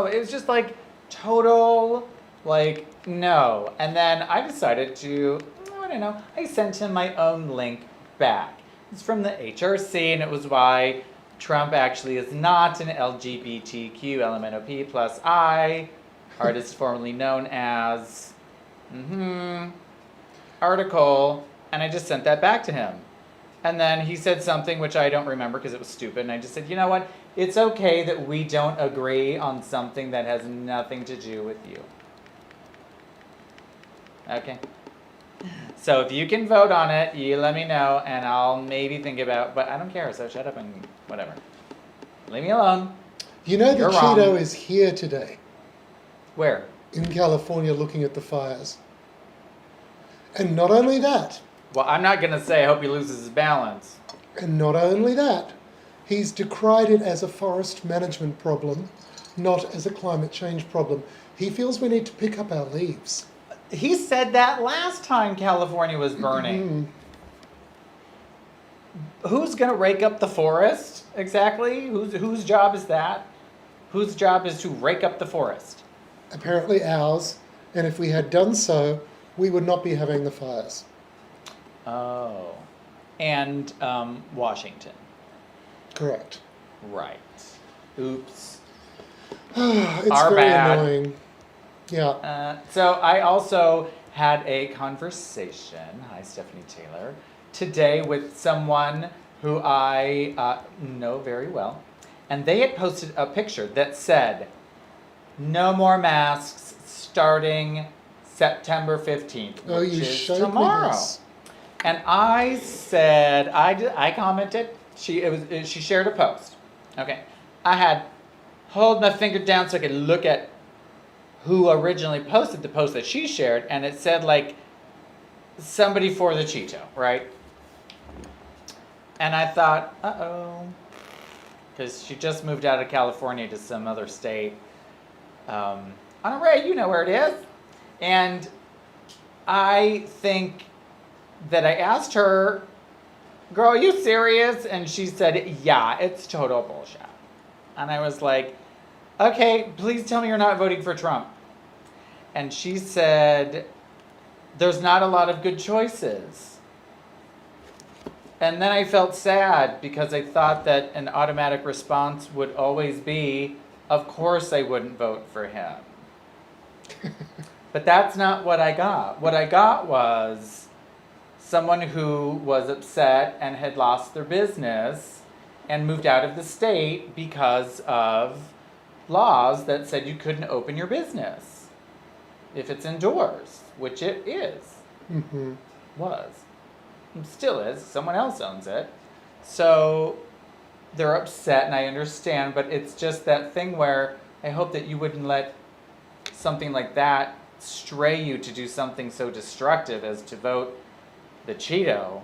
Speaker 3: it was just like total, like, no. And then I decided to, I don't know, I sent him my own link back. It's from the HRC and it was why Trump actually is not an LGBTQ LMNOP plus I, artist formerly known as, article, and I just sent that back to him. And then he said something which I don't remember because it was stupid, and I just said, you know what, it's okay that we don't agree on something that has nothing to do with you. Okay. So if you can vote on it, you let me know, and I'll maybe think about, but I don't care, so shut up and whatever. Leave me alone.
Speaker 4: You know
Speaker 3: You're
Speaker 4: that Cheeto
Speaker 3: wrong.
Speaker 4: is here today
Speaker 3: Where?
Speaker 4: in California looking at the fires. And not only that,
Speaker 3: Well, I'm not going to say I hope he loses his balance.
Speaker 4: he's decried it as a forest management problem, not as a climate change problem. He feels we need to pick up our leaves.
Speaker 3: He said that last time California was burning. Who's going to rake up the forest exactly? Whose job is that? Whose job is to rake up the forest?
Speaker 4: Apparently ours, and if we had done so, we would not be having the fires.
Speaker 3: Oh. And Washington.
Speaker 4: Correct.
Speaker 3: Right. Oops.
Speaker 4: It's
Speaker 3: Our
Speaker 4: very
Speaker 3: bad.
Speaker 4: annoying. Yeah.
Speaker 3: So I also had a conversation, hi Stephanie Taylor, today with someone who I know very well. And they had posted a picture that said, no more masks starting September 15th,
Speaker 4: Oh,
Speaker 3: which
Speaker 4: you
Speaker 3: is
Speaker 4: showed
Speaker 3: tomorrow.
Speaker 4: me this.
Speaker 3: And I said, I commented, she shared a post. Okay. I had hold my finger down so I could look at who originally posted the post that she shared, and it said like somebody for the Cheeto, right? And I thought, uh-oh, because she just moved out of California to some other state. Honoré, you know where it is. And I think that I asked her, girl, are you serious? And she said, yeah, it's total bullshit. And I was like, okay, please tell me you're not voting for Trump. And she said, there's not a lot of good choices. And then I felt sad because I thought that an automatic response would always be, of course I wouldn't vote for him. But that's not what I got. What I got was someone who was upset and had lost their business and moved out of the state because of laws that said you couldn't open your business if it's indoors, which it is. Was. Still is. Someone else owns it. So they're upset, and I understand, but it's just that thing where I hope that you wouldn't let something like that stray you to do something so destructive as to vote the Cheeto.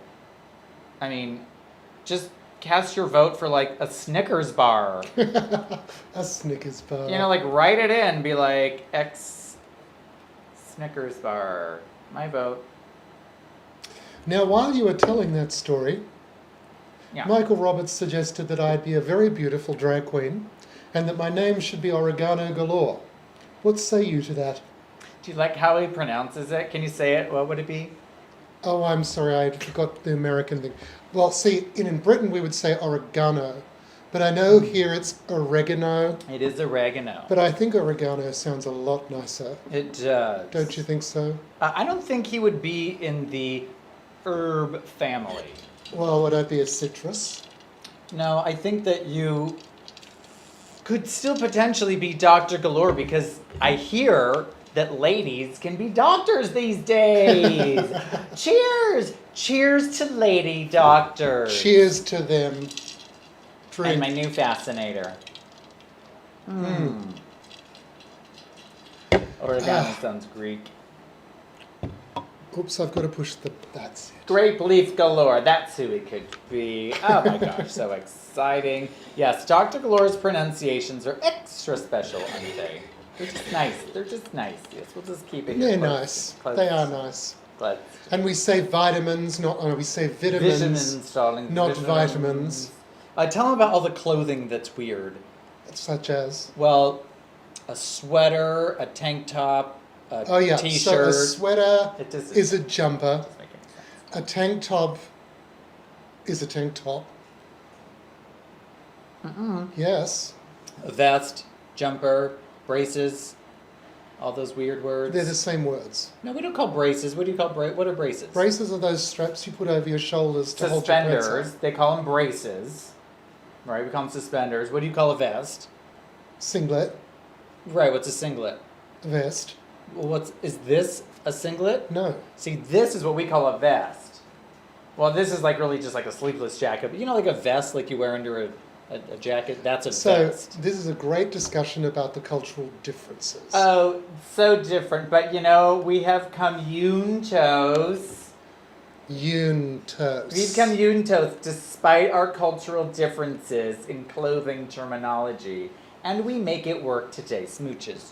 Speaker 3: I mean, just cast your vote for like a Snickers bar.
Speaker 4: A Snickers bar.
Speaker 3: You know, like write it in, be like X Snickers bar. My vote.
Speaker 4: Now, while you were telling that story,
Speaker 3: Yeah.
Speaker 4: Michael Roberts suggested that I'd be a very beautiful drag queen and that my name should be Oregano Galore. What say you to that?
Speaker 3: Do you like how he pronounces it? Can you say it? What would it be?
Speaker 4: Oh, I'm sorry, I forgot the American thing. Well, see, in Britain we would say oregano, but I know here it's oregano,
Speaker 3: It is oregano.
Speaker 4: but I think oregano sounds a lot nicer.
Speaker 3: It does.
Speaker 4: Don't you think so?
Speaker 3: I don't think he would be in the herb family.
Speaker 4: Well, would I be a citrus?
Speaker 3: No, I think that you could still potentially be Dr. Galore because I hear that ladies can be doctors these days. Cheers! Cheers to lady doctors.
Speaker 4: Cheers to them. Drink.
Speaker 3: And my new fascinator. Oregano sounds Greek.
Speaker 4: Oops, I've got to push the... That's it.
Speaker 3: Grape leaf galore. That's who it could be. Oh my gosh, so exciting. Yes, Dr. Galore's pronunciations are extra special, aren't they? They're just nice. They're just nice. Yes, we'll just keep it.
Speaker 4: They're
Speaker 3: close-
Speaker 4: nice.
Speaker 3: close-
Speaker 4: They are nice.
Speaker 3: close.
Speaker 4: And we say vitamins, we say vitamins.
Speaker 3: Vitamins, darling.
Speaker 4: not vitamins.
Speaker 3: Tell them about all the clothing that's weird.
Speaker 4: Such as...
Speaker 3: Well, a sweater, a tank top, a
Speaker 4: Oh yeah,
Speaker 3: t-shirt.
Speaker 4: so a sweater
Speaker 3: It doesn't-
Speaker 4: is a jumper.
Speaker 3: doesn't make any sense.
Speaker 4: A tank top is a tank top. Yes.
Speaker 3: A vest, jumper, braces, all those weird words.
Speaker 4: They're the same words.
Speaker 3: No, we don't call braces. What do you call what are braces?
Speaker 4: Braces are those straps you put over your shoulders to hold your pants
Speaker 3: Suspenders.
Speaker 4: up.
Speaker 3: They call them braces. Right, we call them suspenders. What do you call a vest?
Speaker 4: Singlet,
Speaker 3: Right, what's a singlet?
Speaker 4: vest.
Speaker 3: Well, is this a singlet?
Speaker 4: No.
Speaker 3: See, this is what we call a vest. Well, this is like really just like a sleeveless jacket. But you know, like a vest, like you wear under a jacket? That's a
Speaker 4: So
Speaker 3: vest.
Speaker 4: this is a great discussion about the cultural differences.
Speaker 3: Oh, so different. But you know, we have communtos.
Speaker 4: Yuntos.
Speaker 3: We've communtos despite our cultural differences in clothing terminology. And we make it work today. Smooches.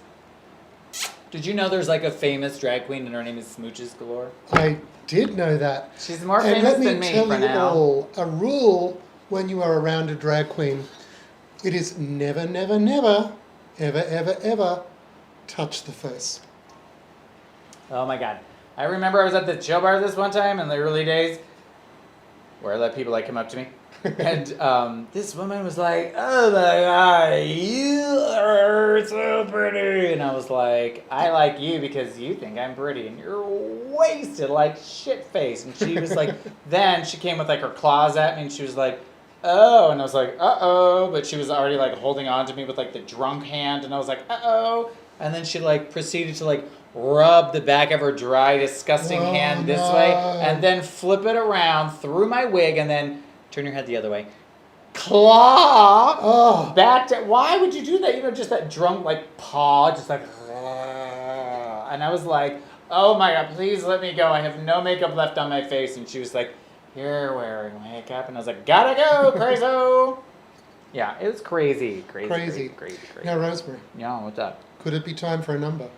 Speaker 3: Did you know there's like a famous drag queen and her name is Smooches Galore?
Speaker 4: I did know that.
Speaker 3: She's more
Speaker 4: And
Speaker 3: famous
Speaker 4: let me
Speaker 3: than me
Speaker 4: tell
Speaker 3: for
Speaker 4: you
Speaker 3: now.
Speaker 4: all, a rule when you are around a drag queen, it is never, never, never, ever, ever, ever touch the face.
Speaker 3: Oh my god. I remember I was at the chill bar this one time in the early days where I let people like come up to me. And this woman was like, "Oh my god, you are so pretty." And I was like, "I like you because you think I'm pretty and you're wasted like shit face." And she was like, then she came with like her claws at me and she was like, "Oh." And I was like, "Uh-oh." But she was already like holding on to me with like the drunk hand and I was like, "Uh-oh." And then she like proceeded to like rub the back of her dry, disgusting
Speaker 4: Oh,
Speaker 3: hand this
Speaker 4: no.
Speaker 3: way and then flip it around through my wig and then turn your head the other way. Claw
Speaker 4: Oh,
Speaker 3: back to, why would you do that? You know, just that drunk like paw, just like, and I was like, "Oh my god, please let me go. I have no makeup left on my face." And she was like, "You're wearing makeup," and I was like, "Gotta go, crazo." Yeah, it was crazy.
Speaker 4: Crazy. Now, Rosemary,
Speaker 3: Yeah, what's up?
Speaker 4: could it be time for a number?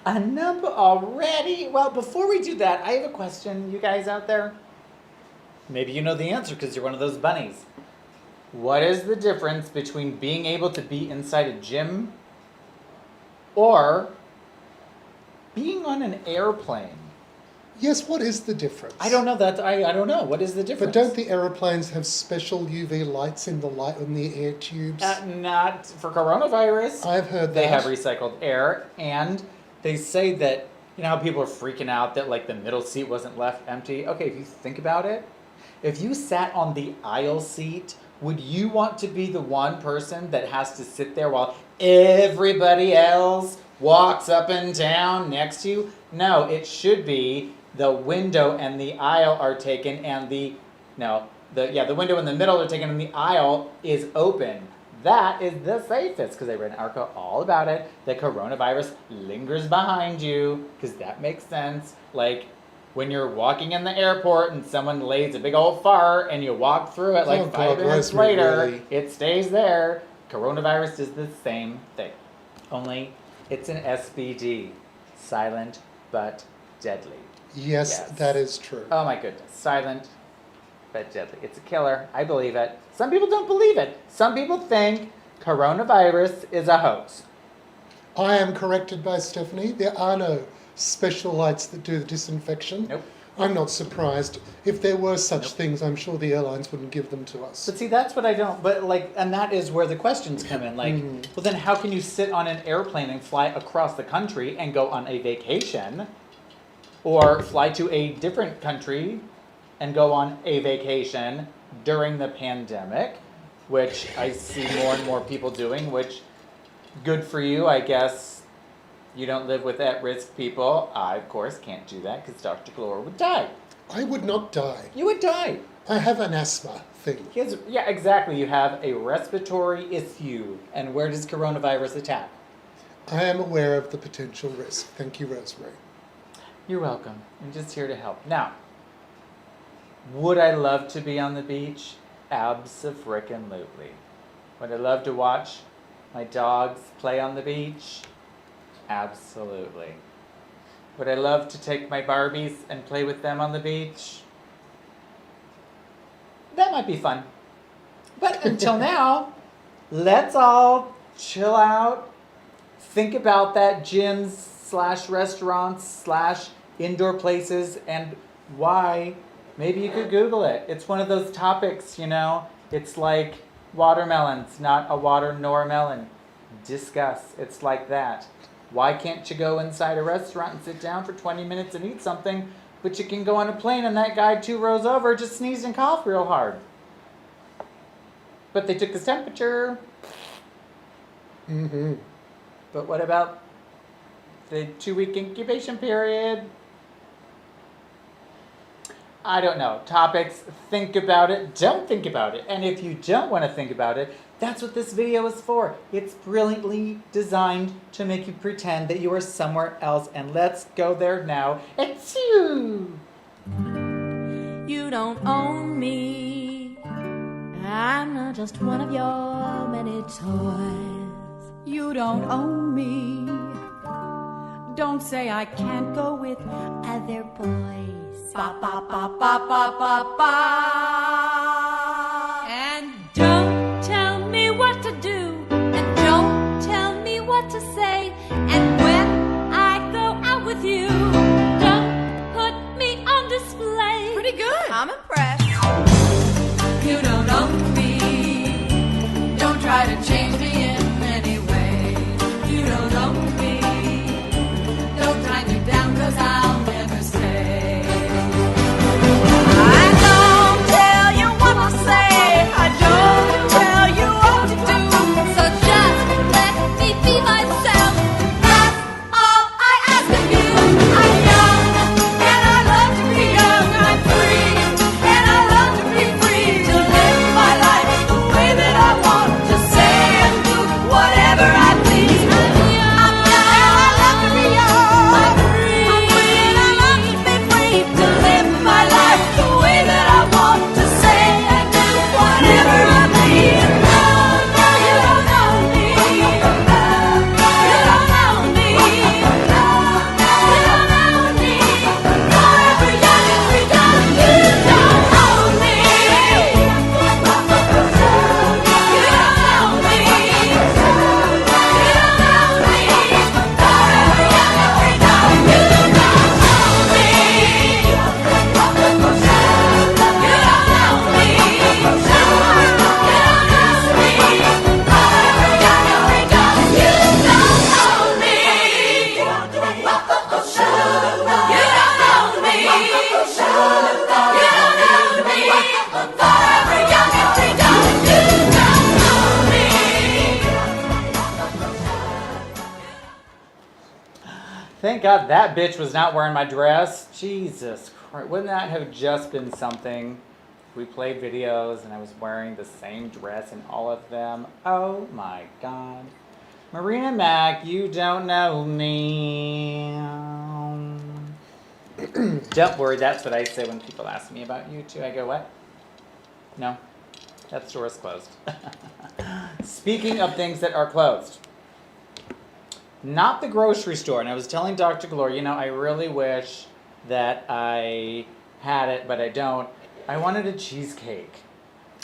Speaker 3: A number already? Well, before we do that, I have a question, you guys out there. Maybe you know the answer because you're one of those bunnies. What is the difference between being able to be inside a gym or being on an airplane?
Speaker 4: Yes, what is the difference?
Speaker 3: I don't know that. I don't know. What is the difference?
Speaker 4: But don't the aeroplanes have special UV lights in the air tubes?
Speaker 3: Not for coronavirus.
Speaker 4: I've heard
Speaker 3: They
Speaker 4: that.
Speaker 3: have recycled air, and they say that, you know how people are freaking out that like the middle seat wasn't left empty? Okay, if you think about it, if you sat on the aisle seat, would you want to be the one person that has to sit there while everybody else walks up and down next to you? No, it should be the window and the aisle are taken and the window in the middle are taken and the aisle is open. that is the safest because I read an article all about it. The coronavirus lingers behind you because that makes sense. Like when you're walking in the airport and someone lays a big old fart and you walk through it like
Speaker 4: Oh,
Speaker 3: 5
Speaker 4: God,
Speaker 3: minutes
Speaker 4: Rosemary,
Speaker 3: later,
Speaker 4: really?
Speaker 3: it stays there. Coronavirus is the same thing, only it's an SBD, silent but deadly.
Speaker 4: Yes,
Speaker 3: Yes.
Speaker 4: that is true.
Speaker 3: Oh my goodness, silent but deadly. It's a killer. I believe it. Some people don't believe it. Some people think coronavirus is a hoax.
Speaker 4: I am corrected by Stephanie. There are no special lights that do the disinfection.
Speaker 3: Nope.
Speaker 4: I'm not surprised. If there were such things, I'm sure the airlines wouldn't give them to us.
Speaker 3: But see, that's what I don't. But like, and that is where the questions come in. Like, well, then how can you sit on an airplane and fly across the country and go on a vacation, or fly to a different country and go on a vacation during the pandemic, which I see more and more people doing, which good for you, I guess. You don't live with at-risk people. I, of course, can't do that because Dr. Galore would die.
Speaker 4: I would not die.
Speaker 3: You would die.
Speaker 4: I have an asthma thing.
Speaker 3: Yeah, exactly. You have a respiratory issue. And where does coronavirus attack?
Speaker 4: I am aware of the potential risk. Thank you, Rosemary.
Speaker 3: You're welcome. I'm just here to help. Now, would I love to be on the beach? Abso-frickin-lutely. Would I love to watch my dogs play on the beach? Absolutely. Would I love to take my Barbies and play with them on the beach? That might be fun. But until now, let's all chill out, think about that gyms / restaurants / indoor places and why. Maybe you could Google it. It's one of those topics, you know. It's like watermelons, not a water nor a melon. Discuss. It's like that. Why can't you go inside a restaurant and sit down for 20 minutes and eat something, but you can go on a plane and that guy 2 rows over just sneezed and coughed real hard? But they took his temperature.
Speaker 4: Mm-hmm.
Speaker 3: But what about the 2-week incubation period? I don't know. Topics, think about it, don't think about it. And if you don't want to think about it, that's what this video is for. It's brilliantly designed to make you pretend that you are somewhere else. And let's go there now. It's you.
Speaker 6: You don't own me. I'm not just one of your many toys. You don't own me. Don't say I can't go with other boys. Ba ba ba ba ba ba ba. And don't tell me what to do, and don't tell me what to say. And when I go out with you, don't put me on display.
Speaker 7: Pretty good. I'm impressed.
Speaker 6: You don't own me. Don't try to change me in any way. You don't own me. Don't tie me down 'cause I'll never stay.
Speaker 7: I don't tell you what to say. I don't tell you what to do.
Speaker 6: So just let me be myself. That's all I ask of you.
Speaker 7: I'm young and I love to be young. I'm free and I love to be free to live my life the way that I want, to say and do whatever I please. I'm young and I love to be young. I'm free and I love to be free to live my life the way that I want, to say and do whatever I please. No, no, you don't know me. You don't know me. You don't know me. Forever young and free, darling, you don't own me. You don't know me. You don't know me. Forever young and free, darling, you don't own me. You don't know me. You don't know me. Forever young and free, darling, you don't own me. You don't know me. You don't know me. Forever young and free, darling, you don't own me.
Speaker 3: Thank God that bitch was not wearing my dress. Jesus Christ. Wouldn't that have just been something? we played videos and I was wearing the same dress in all of them. Oh my god. Marina Mac, you don't know me. Don't worry, that's what I say when people ask me about you too. I go, what? No, that store is closed. Speaking of things that are closed, not the grocery store. And I was telling Dr. Galore, I really wish that I had it, but I don't. I wanted a cheesecake.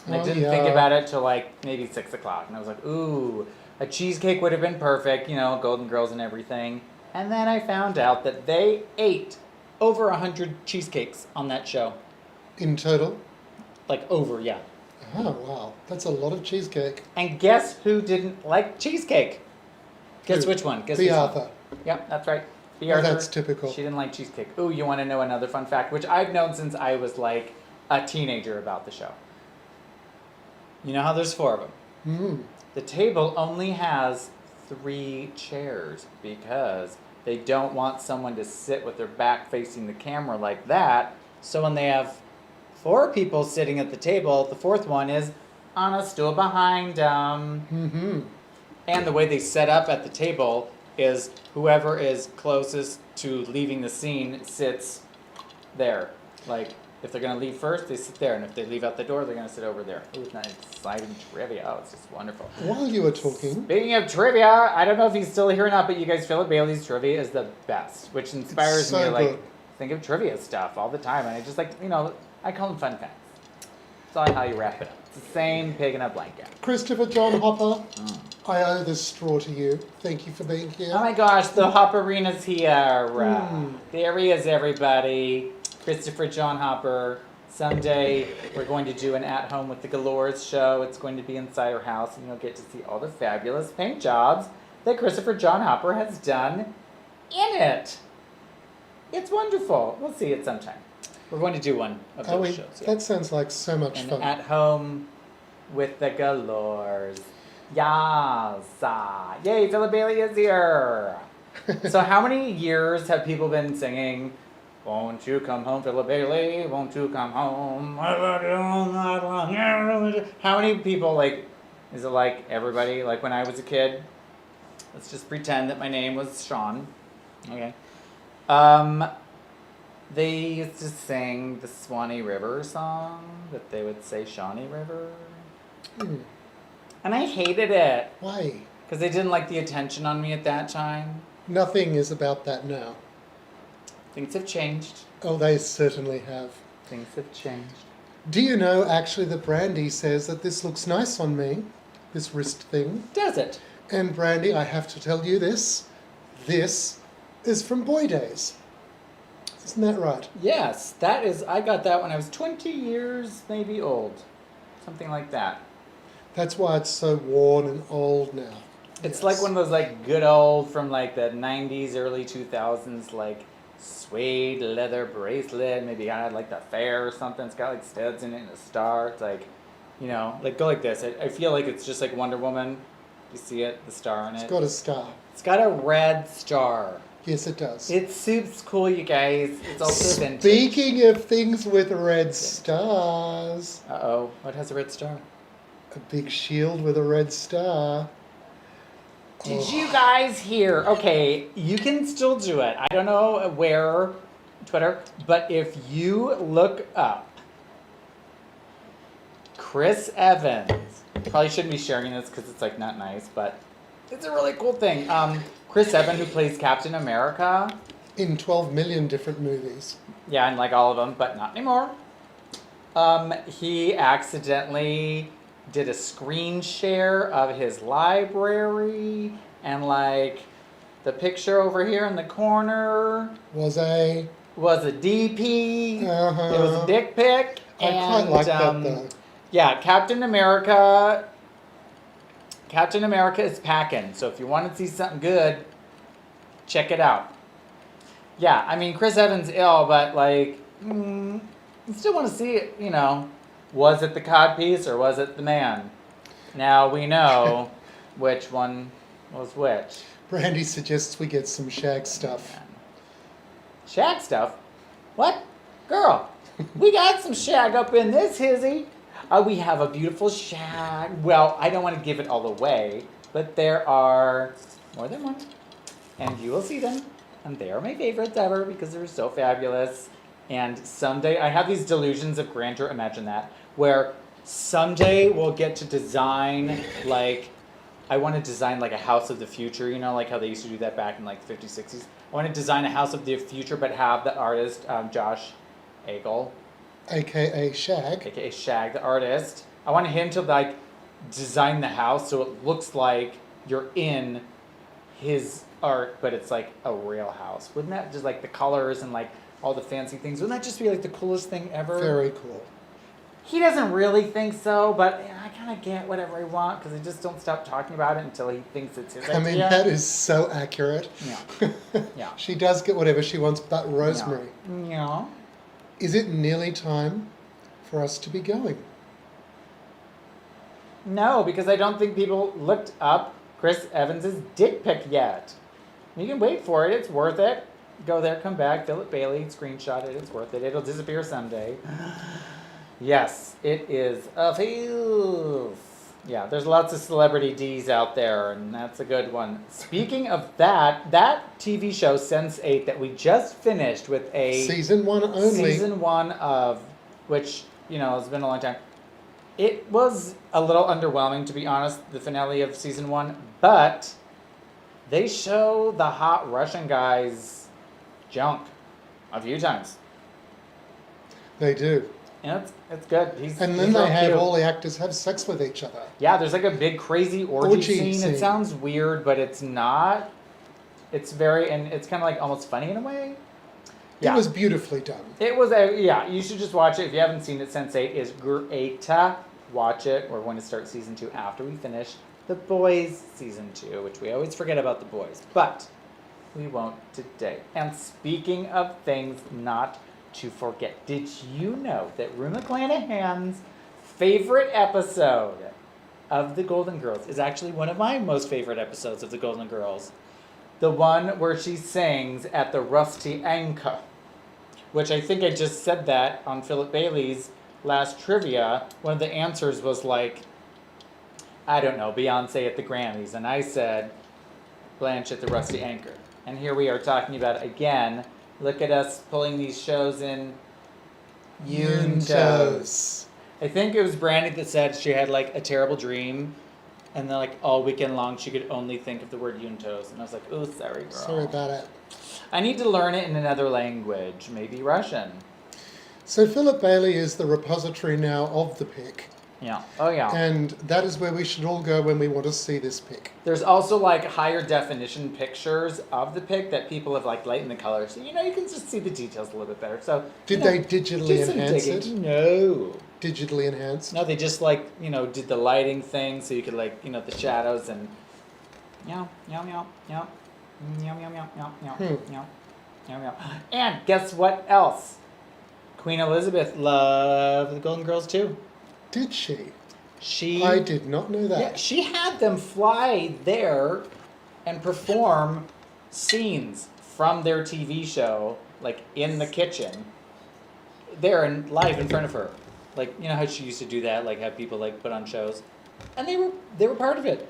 Speaker 3: And I didn't think about it till like maybe 6 o'clock. And I was like, ooh, a cheesecake would have been perfect, Golden Girls and everything. And then I found out that they ate over 100 cheesecakes on that show.
Speaker 4: In total?
Speaker 3: Like over, yeah.
Speaker 4: Oh, wow. That's a lot of cheesecake.
Speaker 3: And guess who didn't like cheesecake? Guess which one? Guess
Speaker 4: B.
Speaker 3: which one?
Speaker 4: Arthur.
Speaker 3: Yep, that's right. B.
Speaker 4: Oh,
Speaker 3: Arthur.
Speaker 4: that's typical.
Speaker 3: She didn't like cheesecake. Ooh, you want to know another fun fact, which I've known since I was like a teenager about the show. You know how there's 4 of them?
Speaker 4: Mm.
Speaker 3: The table only has 3 chairs because they don't want someone to sit with their back facing the camera like that. So when they have 4 people sitting at the table, the 4th one is on a stool behind them.
Speaker 4: Mm-hmm.
Speaker 3: And the way they set up at the table is whoever is closest to leaving the scene sits there. Like, if they're going to leave first, they sit there. And if they leave out the door, they're going to sit over there. Ooh, it's not exciting trivia. Oh, it's just wonderful.
Speaker 4: While you were talking...
Speaker 3: Speaking of trivia, I don't know if he's still here or not, but you guys, Philip Bailey's trivia is the best, which inspires
Speaker 4: so
Speaker 3: me to, like,
Speaker 4: good.
Speaker 3: think of trivia stuff all the time. And I just, like, I call them fun facts. That's all how you wrap it up. It's the same pig in a blanket.
Speaker 4: Christopher John Hopper, I owe this straw to you. Thank you for being here.
Speaker 3: Oh my gosh, the Hopperina's here. There he is, everybody. Christopher John Hopper. Someday we're going to do an At Home with the Galores show. It's going to be inside our house, and you'll get to see all the fabulous paint jobs that Christopher John Hopper has done in it. It's wonderful. We'll see it sometime. We're going to do one of those shows. Yeah.
Speaker 4: That sounds like so much
Speaker 3: And
Speaker 4: fun.
Speaker 3: At Home with the Galores. Yes. Yay, Philip Bailey is here. So how many years have people been singing, won't you come home, Philip Bailey, won't you come home? How many people, like, is it like everybody, like when I was a kid? Let's just pretend that my name was Sean. Okay. They used to sing the Swanee River song, that they would say Shawnee River. And I hated it.
Speaker 4: Why?
Speaker 3: Because they didn't like the attention on me at that time.
Speaker 4: Nothing is about that now.
Speaker 3: Things have changed.
Speaker 4: Oh, they certainly have.
Speaker 3: Things have changed.
Speaker 4: Do you know, actually, that Brandy says that this looks nice on me, this wrist thing.
Speaker 3: Does it?
Speaker 4: And Brandy, I have to tell you this. This is from Boy Days. Isn't that right?
Speaker 3: Yes, that is. I got that when I was 20 years maybe old. Something like that.
Speaker 4: That's why it's so worn and old now.
Speaker 3: It's
Speaker 4: Yes.
Speaker 3: like one of those like good old from like the 90s, early 2000s, like suede leather bracelet. Maybe I had like the fair or something. It's got like studs in it and a star. It's like, like go like this. I feel like it's just like Wonder Woman. You see it, the star on it.
Speaker 4: It's got a star.
Speaker 3: It's got a red star.
Speaker 4: Yes, it does.
Speaker 3: It's super cool, you guys. It's also vintage.
Speaker 4: Speaking of things with red stars,
Speaker 3: Uh-oh. What has a red star?
Speaker 4: a big shield with a red star.
Speaker 3: Did you guys hear? Okay, you can still do it. I don't know where, Twitter, but if you look up Chris Evans, probably shouldn't be sharing this because it's like not nice, but it's a really cool thing. Chris Evans, who plays Captain America.
Speaker 4: In 12 million different movies.
Speaker 3: Yeah, and like all of them, but not anymore. He accidentally did a screen share of his library, and like the picture over here in the corner
Speaker 4: Was a...
Speaker 3: was a DP.
Speaker 4: Uh-huh.
Speaker 3: It was a dick pic.
Speaker 4: I quite like that though.
Speaker 3: Yeah, Captain America is packing. So if you want to see something good, check it out. Yeah, I mean, Chris Evans ill, but like, you still want to see it, Was it the codpiece or was it the man? Now we know which one was which.
Speaker 4: Brandy suggests we get some shag stuff.
Speaker 3: Shag stuff? What? Girl, we got some shag up in this hizzy. We have a beautiful shag. Well, I don't want to give it all away, but there are more than one. And you will see them. And they are my favorites ever because they're so fabulous. And someday, I have these delusions of grandeur, imagine that, where someday we'll get to design, like, I want to design like a house of the future, you know, like how they used to do that back in like the 50s, 60s. I want to design a house of the future, but have the artist, Josh Agel,
Speaker 4: AKA Shag.
Speaker 3: aka Shag, the artist. I want him to like design the house so it looks like you're in his art, but it's like a real house. Wouldn't that just like the colors and like all the fancy things? Wouldn't that just be like the coolest thing ever?
Speaker 4: Very cool.
Speaker 3: He doesn't really think so, but I kind of get whatever I want because I just don't stop talking about it until he thinks it's his idea.
Speaker 4: I mean, that is so accurate.
Speaker 3: Yeah. Yeah.
Speaker 4: She does get whatever she wants, but Rosemary.
Speaker 3: Yeah.
Speaker 4: Is it nearly time for us to be going?
Speaker 3: No, because I don't think people looked up Chris Evans's dick pic yet. You can wait for it. It's worth it. Go there, come back, Philip Bailey, screenshot it. It's worth it. It'll disappear someday. Yes, it is a feels. Yeah, there's lots of celebrity D's out there, and that's a good one. Speaking of that, that TV show Sense8 that we just finished with a
Speaker 4: Season 1 only.
Speaker 3: Season 1 of, which, you know, it's been a long time. It was a little underwhelming, to be honest, the finale of Season 1, but they show the hot Russian guy's junk a few times.
Speaker 4: They do.
Speaker 3: And it's good.
Speaker 4: And then
Speaker 3: he's
Speaker 4: they
Speaker 3: real
Speaker 4: have
Speaker 3: cute.
Speaker 4: all the actors have sex with each other.
Speaker 3: Yeah, there's like a big crazy orgy
Speaker 4: Orgy
Speaker 3: scene.
Speaker 4: scene.
Speaker 3: It sounds weird, but it's not. It's very, and it's kind of like almost funny in a way. Yeah.
Speaker 4: It was beautifully done.
Speaker 3: It was you should just watch it. If you haven't seen it, Sense8 is great. Watch it. We're going to start season 2 after we finish The Boys season 2, which we always forget about The Boys, but we won't today. And speaking of things not to forget, did you know that Rue McClanahan's favorite episode of The Golden Girls is actually one of my most favorite episodes of The Golden Girls? The one where she sings at the Rusty Anchor, which I think I just said that on Philip Bailey's last trivia. One of the answers was like, I don't know, Beyonce at the Grammys. And I said, Blanche at the Rusty Anchor. And here we are talking about it again. Look at us pulling these shows in Yuntos. I think it was Brandy that said she had like a terrible dream. And then like all weekend long she could only think of the word Yuntos. And I was like, ooh, sorry girl.
Speaker 4: Sorry about it.
Speaker 3: I need to learn it in another language, maybe Russian.
Speaker 4: So Philip Bailey is the repository now of the pic.
Speaker 3: Yeah. Oh yeah.
Speaker 4: And that is where we should all go when we want to see this pic.
Speaker 3: There's also like higher definition pictures of the pic that people have like lightened the color, so you know you can just see the details a little bit better. So
Speaker 4: Did
Speaker 3: you know,
Speaker 4: they digitally
Speaker 3: do some
Speaker 4: enhance
Speaker 3: digging.
Speaker 4: it?
Speaker 3: No.
Speaker 4: Digitally enhanced?
Speaker 3: No, they just like, you know, did the lighting thing so you could like, you know, the shadows and meow, meow, meow, meow, meow, meow, meow, meow, meow, meow, meow, meow. And guess what else? Queen Elizabeth loved the Golden Girls too.
Speaker 4: Did she?
Speaker 3: She
Speaker 4: I did not know that.
Speaker 3: Yeah, she had them fly there and perform scenes from their TV show, like in the kitchen, there and live in front of her. Like, you know how she used to do that, like have people like put on shows, and they were part of it.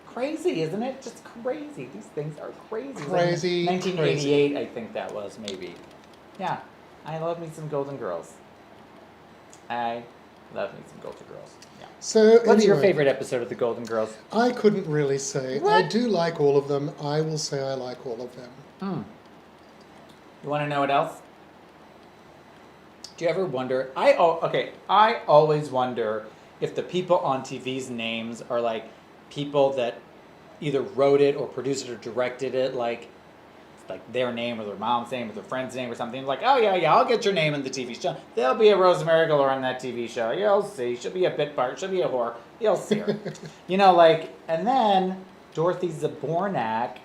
Speaker 3: Crazy, isn't it? Just crazy. These things are crazy.
Speaker 4: Crazy,
Speaker 3: Like 1988, I think that was maybe. Yeah, I love me some Golden Girls. I love me some Golden Girls. Yeah.
Speaker 4: So
Speaker 3: What's your
Speaker 4: anyway,
Speaker 3: favorite episode of the Golden Girls?
Speaker 4: I couldn't really say. I
Speaker 3: What?
Speaker 4: do like all of them. I will say I like all of them.
Speaker 3: You want to know what else? Do you ever wonder? I always wonder if the people on TV's names are like people that either wrote it or produced it or directed it, like their name or their mom's name or their friend's name or something. Like, oh yeah, I'll get your name in the TV show. There'll be a Rosemary Galore on that TV show. You'll see. She'll be a bit part. She'll be a whore. You'll see her. You know, like, and then Dorothy Zbornak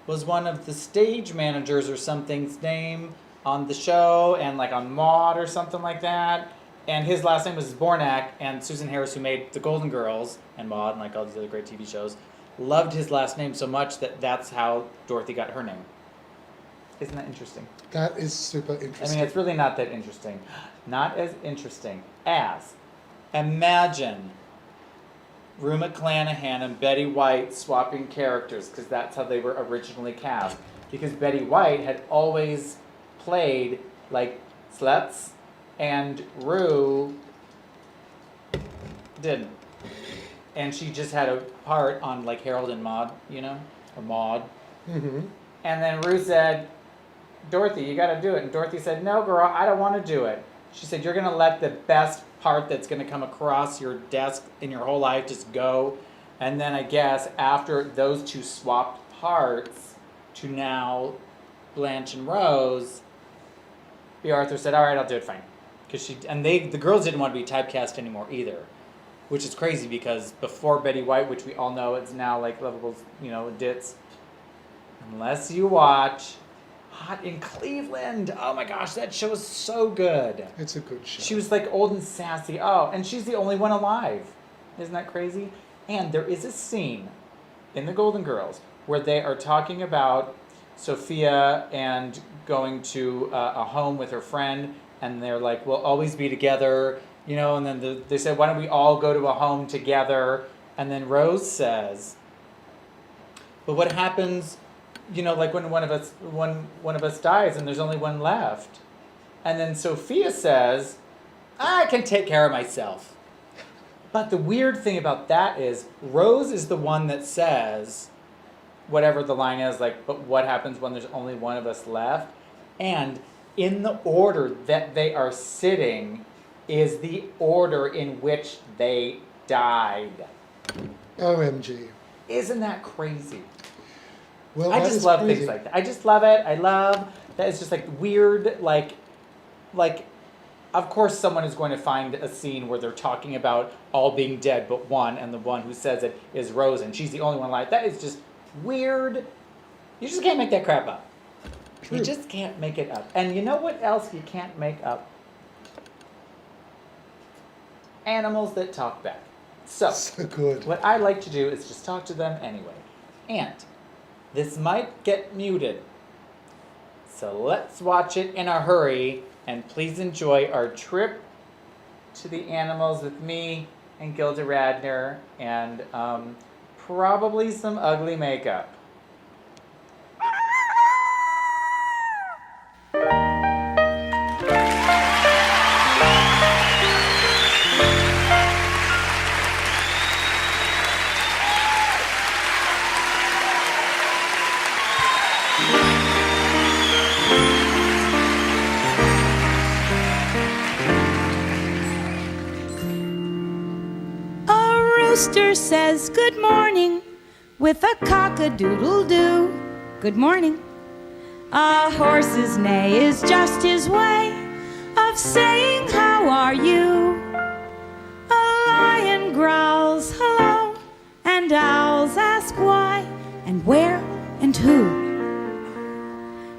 Speaker 3: was one of the stage managers or something's name on the show, and like on Maude or something like that. And his last name was Zbornak, and Susan Harris, who made The Golden Girls and Maude and like all these other great TV shows, loved his last name so much that that's how Dorothy got her name. Isn't that interesting?
Speaker 4: That is super
Speaker 3: I
Speaker 4: interesting.
Speaker 3: mean, it's really not that interesting. Not as interesting as, imagine Rue McClanahan and Betty White swapping characters, because that's how they were originally cast. Because Betty White had always played like sluts, and Rue didn't. And she just had a part on like Harold and Maude, or Maude.
Speaker 4: Mm-hmm.
Speaker 3: And then Rue said, Dorothy, you gotta do it. And Dorothy said, no, girl, I don't wanna do it. She said, you're gonna let the best part that's gonna come across your desk in your whole life just go. And then I guess after those two swapped parts to now Blanche and Rose, B. Arthur said, all right, I'll do it, fine. The girls didn't want to be typecast anymore either. Which is crazy because before Betty White, which we all know is now like lovable, ditz. Unless you watch Hot in Cleveland. Oh my gosh, that show is so good.
Speaker 4: It's a good show.
Speaker 3: She was like old and sassy. Oh, and she's the only one alive. Isn't that crazy? And there is a scene in The Golden Girls where they are talking about Sophia and going to a home with her friend, and they're like, we'll always be together. And then they said, why don't we all go to a home together? And then Rose says, but what happens, like when one of us dies and there's only one left? And then Sophia says, I can take care of myself. But the weird thing about that is Rose is the one that says, whatever the line is, like, but what happens when there's only one of us left? And in the order that they are sitting is the order in which they died.
Speaker 4: OMG.
Speaker 3: Isn't that crazy?
Speaker 4: Well,
Speaker 3: I
Speaker 4: that
Speaker 3: just
Speaker 4: is
Speaker 3: love
Speaker 4: crazy.
Speaker 3: things like that. I just love it. I love that it's just like weird, like, of course someone is going to find a scene where they're talking about all being dead but one, and the one who says it is Rose, and she's the only one alive. That is just weird. You just can't make that crap up.
Speaker 4: True.
Speaker 3: You just can't make it up. And you know what else you can't make up? Animals that talk back. So
Speaker 4: good.
Speaker 3: what I like to do is just talk to them anyway. And this might get muted. So let's watch it in a hurry, and please enjoy our trip to the animals with me and Gilda Radner, and probably some ugly makeup.
Speaker 7: Rooster says good morning with a cock-a-doodle-doo. Good morning. A horse's neigh is just his way of saying how are you. A lion growls hello, and owls ask why and where and who.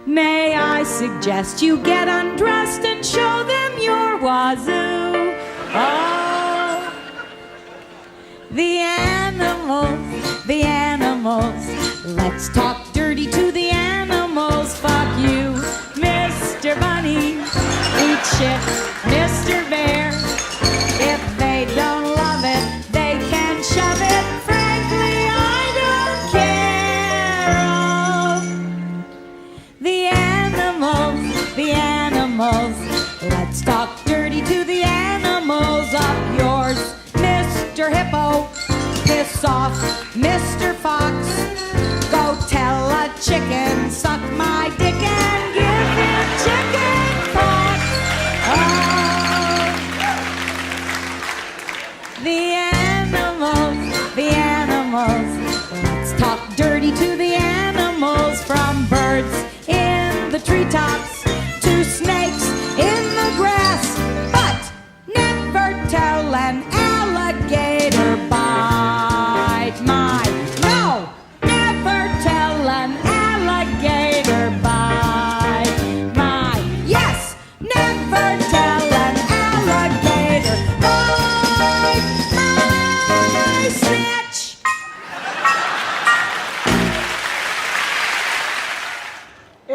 Speaker 7: May I suggest you get undressed and show them your wazoo? Oh, the animals, let's talk dirty to the animals. Fuck you, Mr. Bunny, eat shit, Mr. Bear. If they don't love it, they can shove it. Frankly, I don't care. Oh, the animals, let's talk dirty to the animals. Up yours, Mr. Hippo, piss off, Mr. Fox. Go tell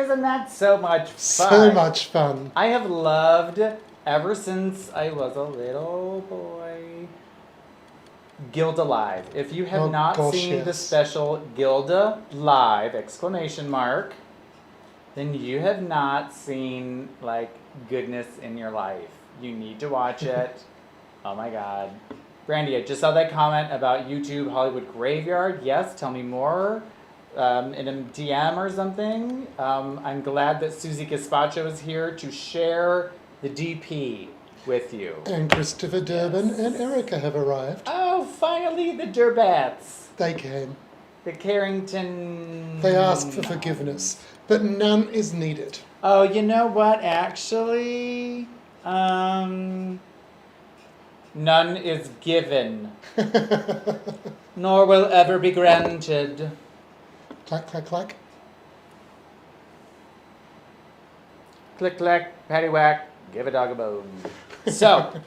Speaker 3: isn't that so much fun?
Speaker 4: So much fun.
Speaker 3: I have loved, ever since I was a little boy, Gilda Live. If you have
Speaker 4: Oh,
Speaker 3: not
Speaker 4: gosh,
Speaker 3: seen the
Speaker 4: yes.
Speaker 3: special Gilda Live, exclamation mark, then you have not seen, like, goodness in your life. You need to watch it. Oh my God. Brandy, I just saw that comment about YouTube Hollywood Graveyard. Yes, tell me more. In a DM or something. I'm glad that Susie Gaspacho is here to share the DP with you.
Speaker 4: And Christopher Durbin and Erica have arrived.
Speaker 3: Oh, finally the Durbats.
Speaker 4: They came.
Speaker 3: The Carrington...
Speaker 4: They asked for forgiveness, but none is needed.
Speaker 3: Oh, you know what, actually? None is given, nor will ever be granted.
Speaker 4: Clack, clack, clack.
Speaker 3: Click, clack, paddywhack, give a dog a bone. So,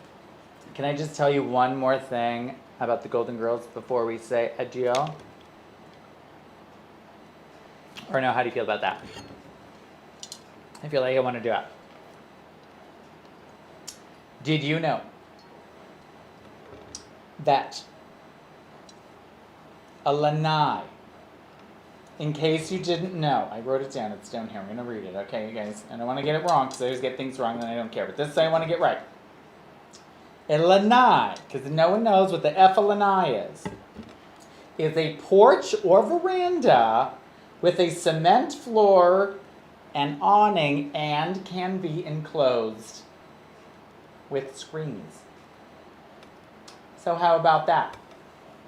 Speaker 3: can I just tell you one more thing about the Golden Girls before we say adieu? Or no, how do you feel about that? I feel like I want to do it. Did you know that a lanai, in case you didn't know, I wrote it down, it's down here, I'm going to read it, okay, you guys? And I want to get it wrong, because I always get things wrong and I don't care, but this I want to get right. A lanai, because no one knows what the F a lanai is a porch or veranda with a cement floor and awning and can be enclosed with screens. So how about that?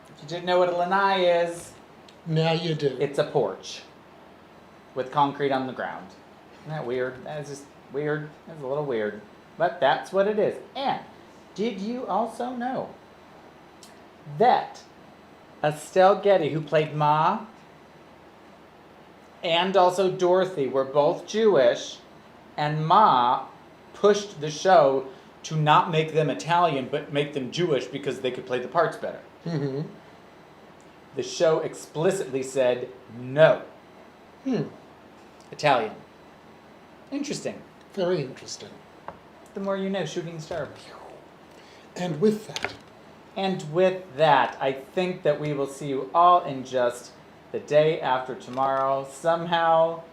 Speaker 3: If you didn't know what a lanai is,
Speaker 4: Now you do.
Speaker 3: it's a porch with concrete on the ground. Isn't that weird? That's just weird. That's a little weird. But that's what it is. And did you also know that Estelle Getty, who played Ma, and also Dorothy were both Jewish, and Ma pushed the show to not make them Italian, but make them Jewish because they could play the parts better.
Speaker 4: Mm-hmm.
Speaker 3: The show explicitly said no. Italian. Interesting.
Speaker 4: Very interesting.
Speaker 3: The more you know, shooting star.
Speaker 4: And with that,
Speaker 3: And with that, I think that we will see you all in just the day after tomorrow. Somehow,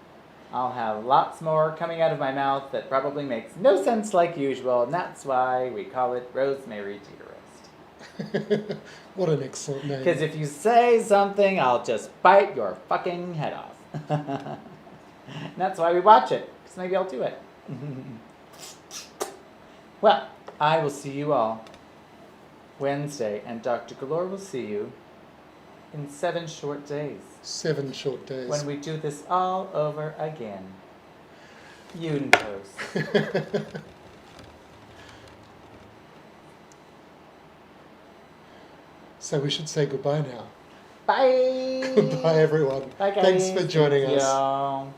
Speaker 3: I'll have lots more coming out of my mouth that probably makes no sense like usual, and that's why we call it Rosemary Teeterist.
Speaker 4: what an excellent name.
Speaker 3: Because if you say something, I'll just bite your fucking head off. And that's why we watch it, because maybe I'll do it. Well, I will see you all Wednesday, and Dr. Galore will see you in 7 short days
Speaker 4: 7 short days.
Speaker 3: when we do this all over again. Untos.
Speaker 4: So we should say goodbye now.
Speaker 3: Bye.
Speaker 4: Goodbye, everyone.
Speaker 3: Bye, guys.
Speaker 4: Thanks for joining
Speaker 3: Thank
Speaker 4: us.
Speaker 3: you.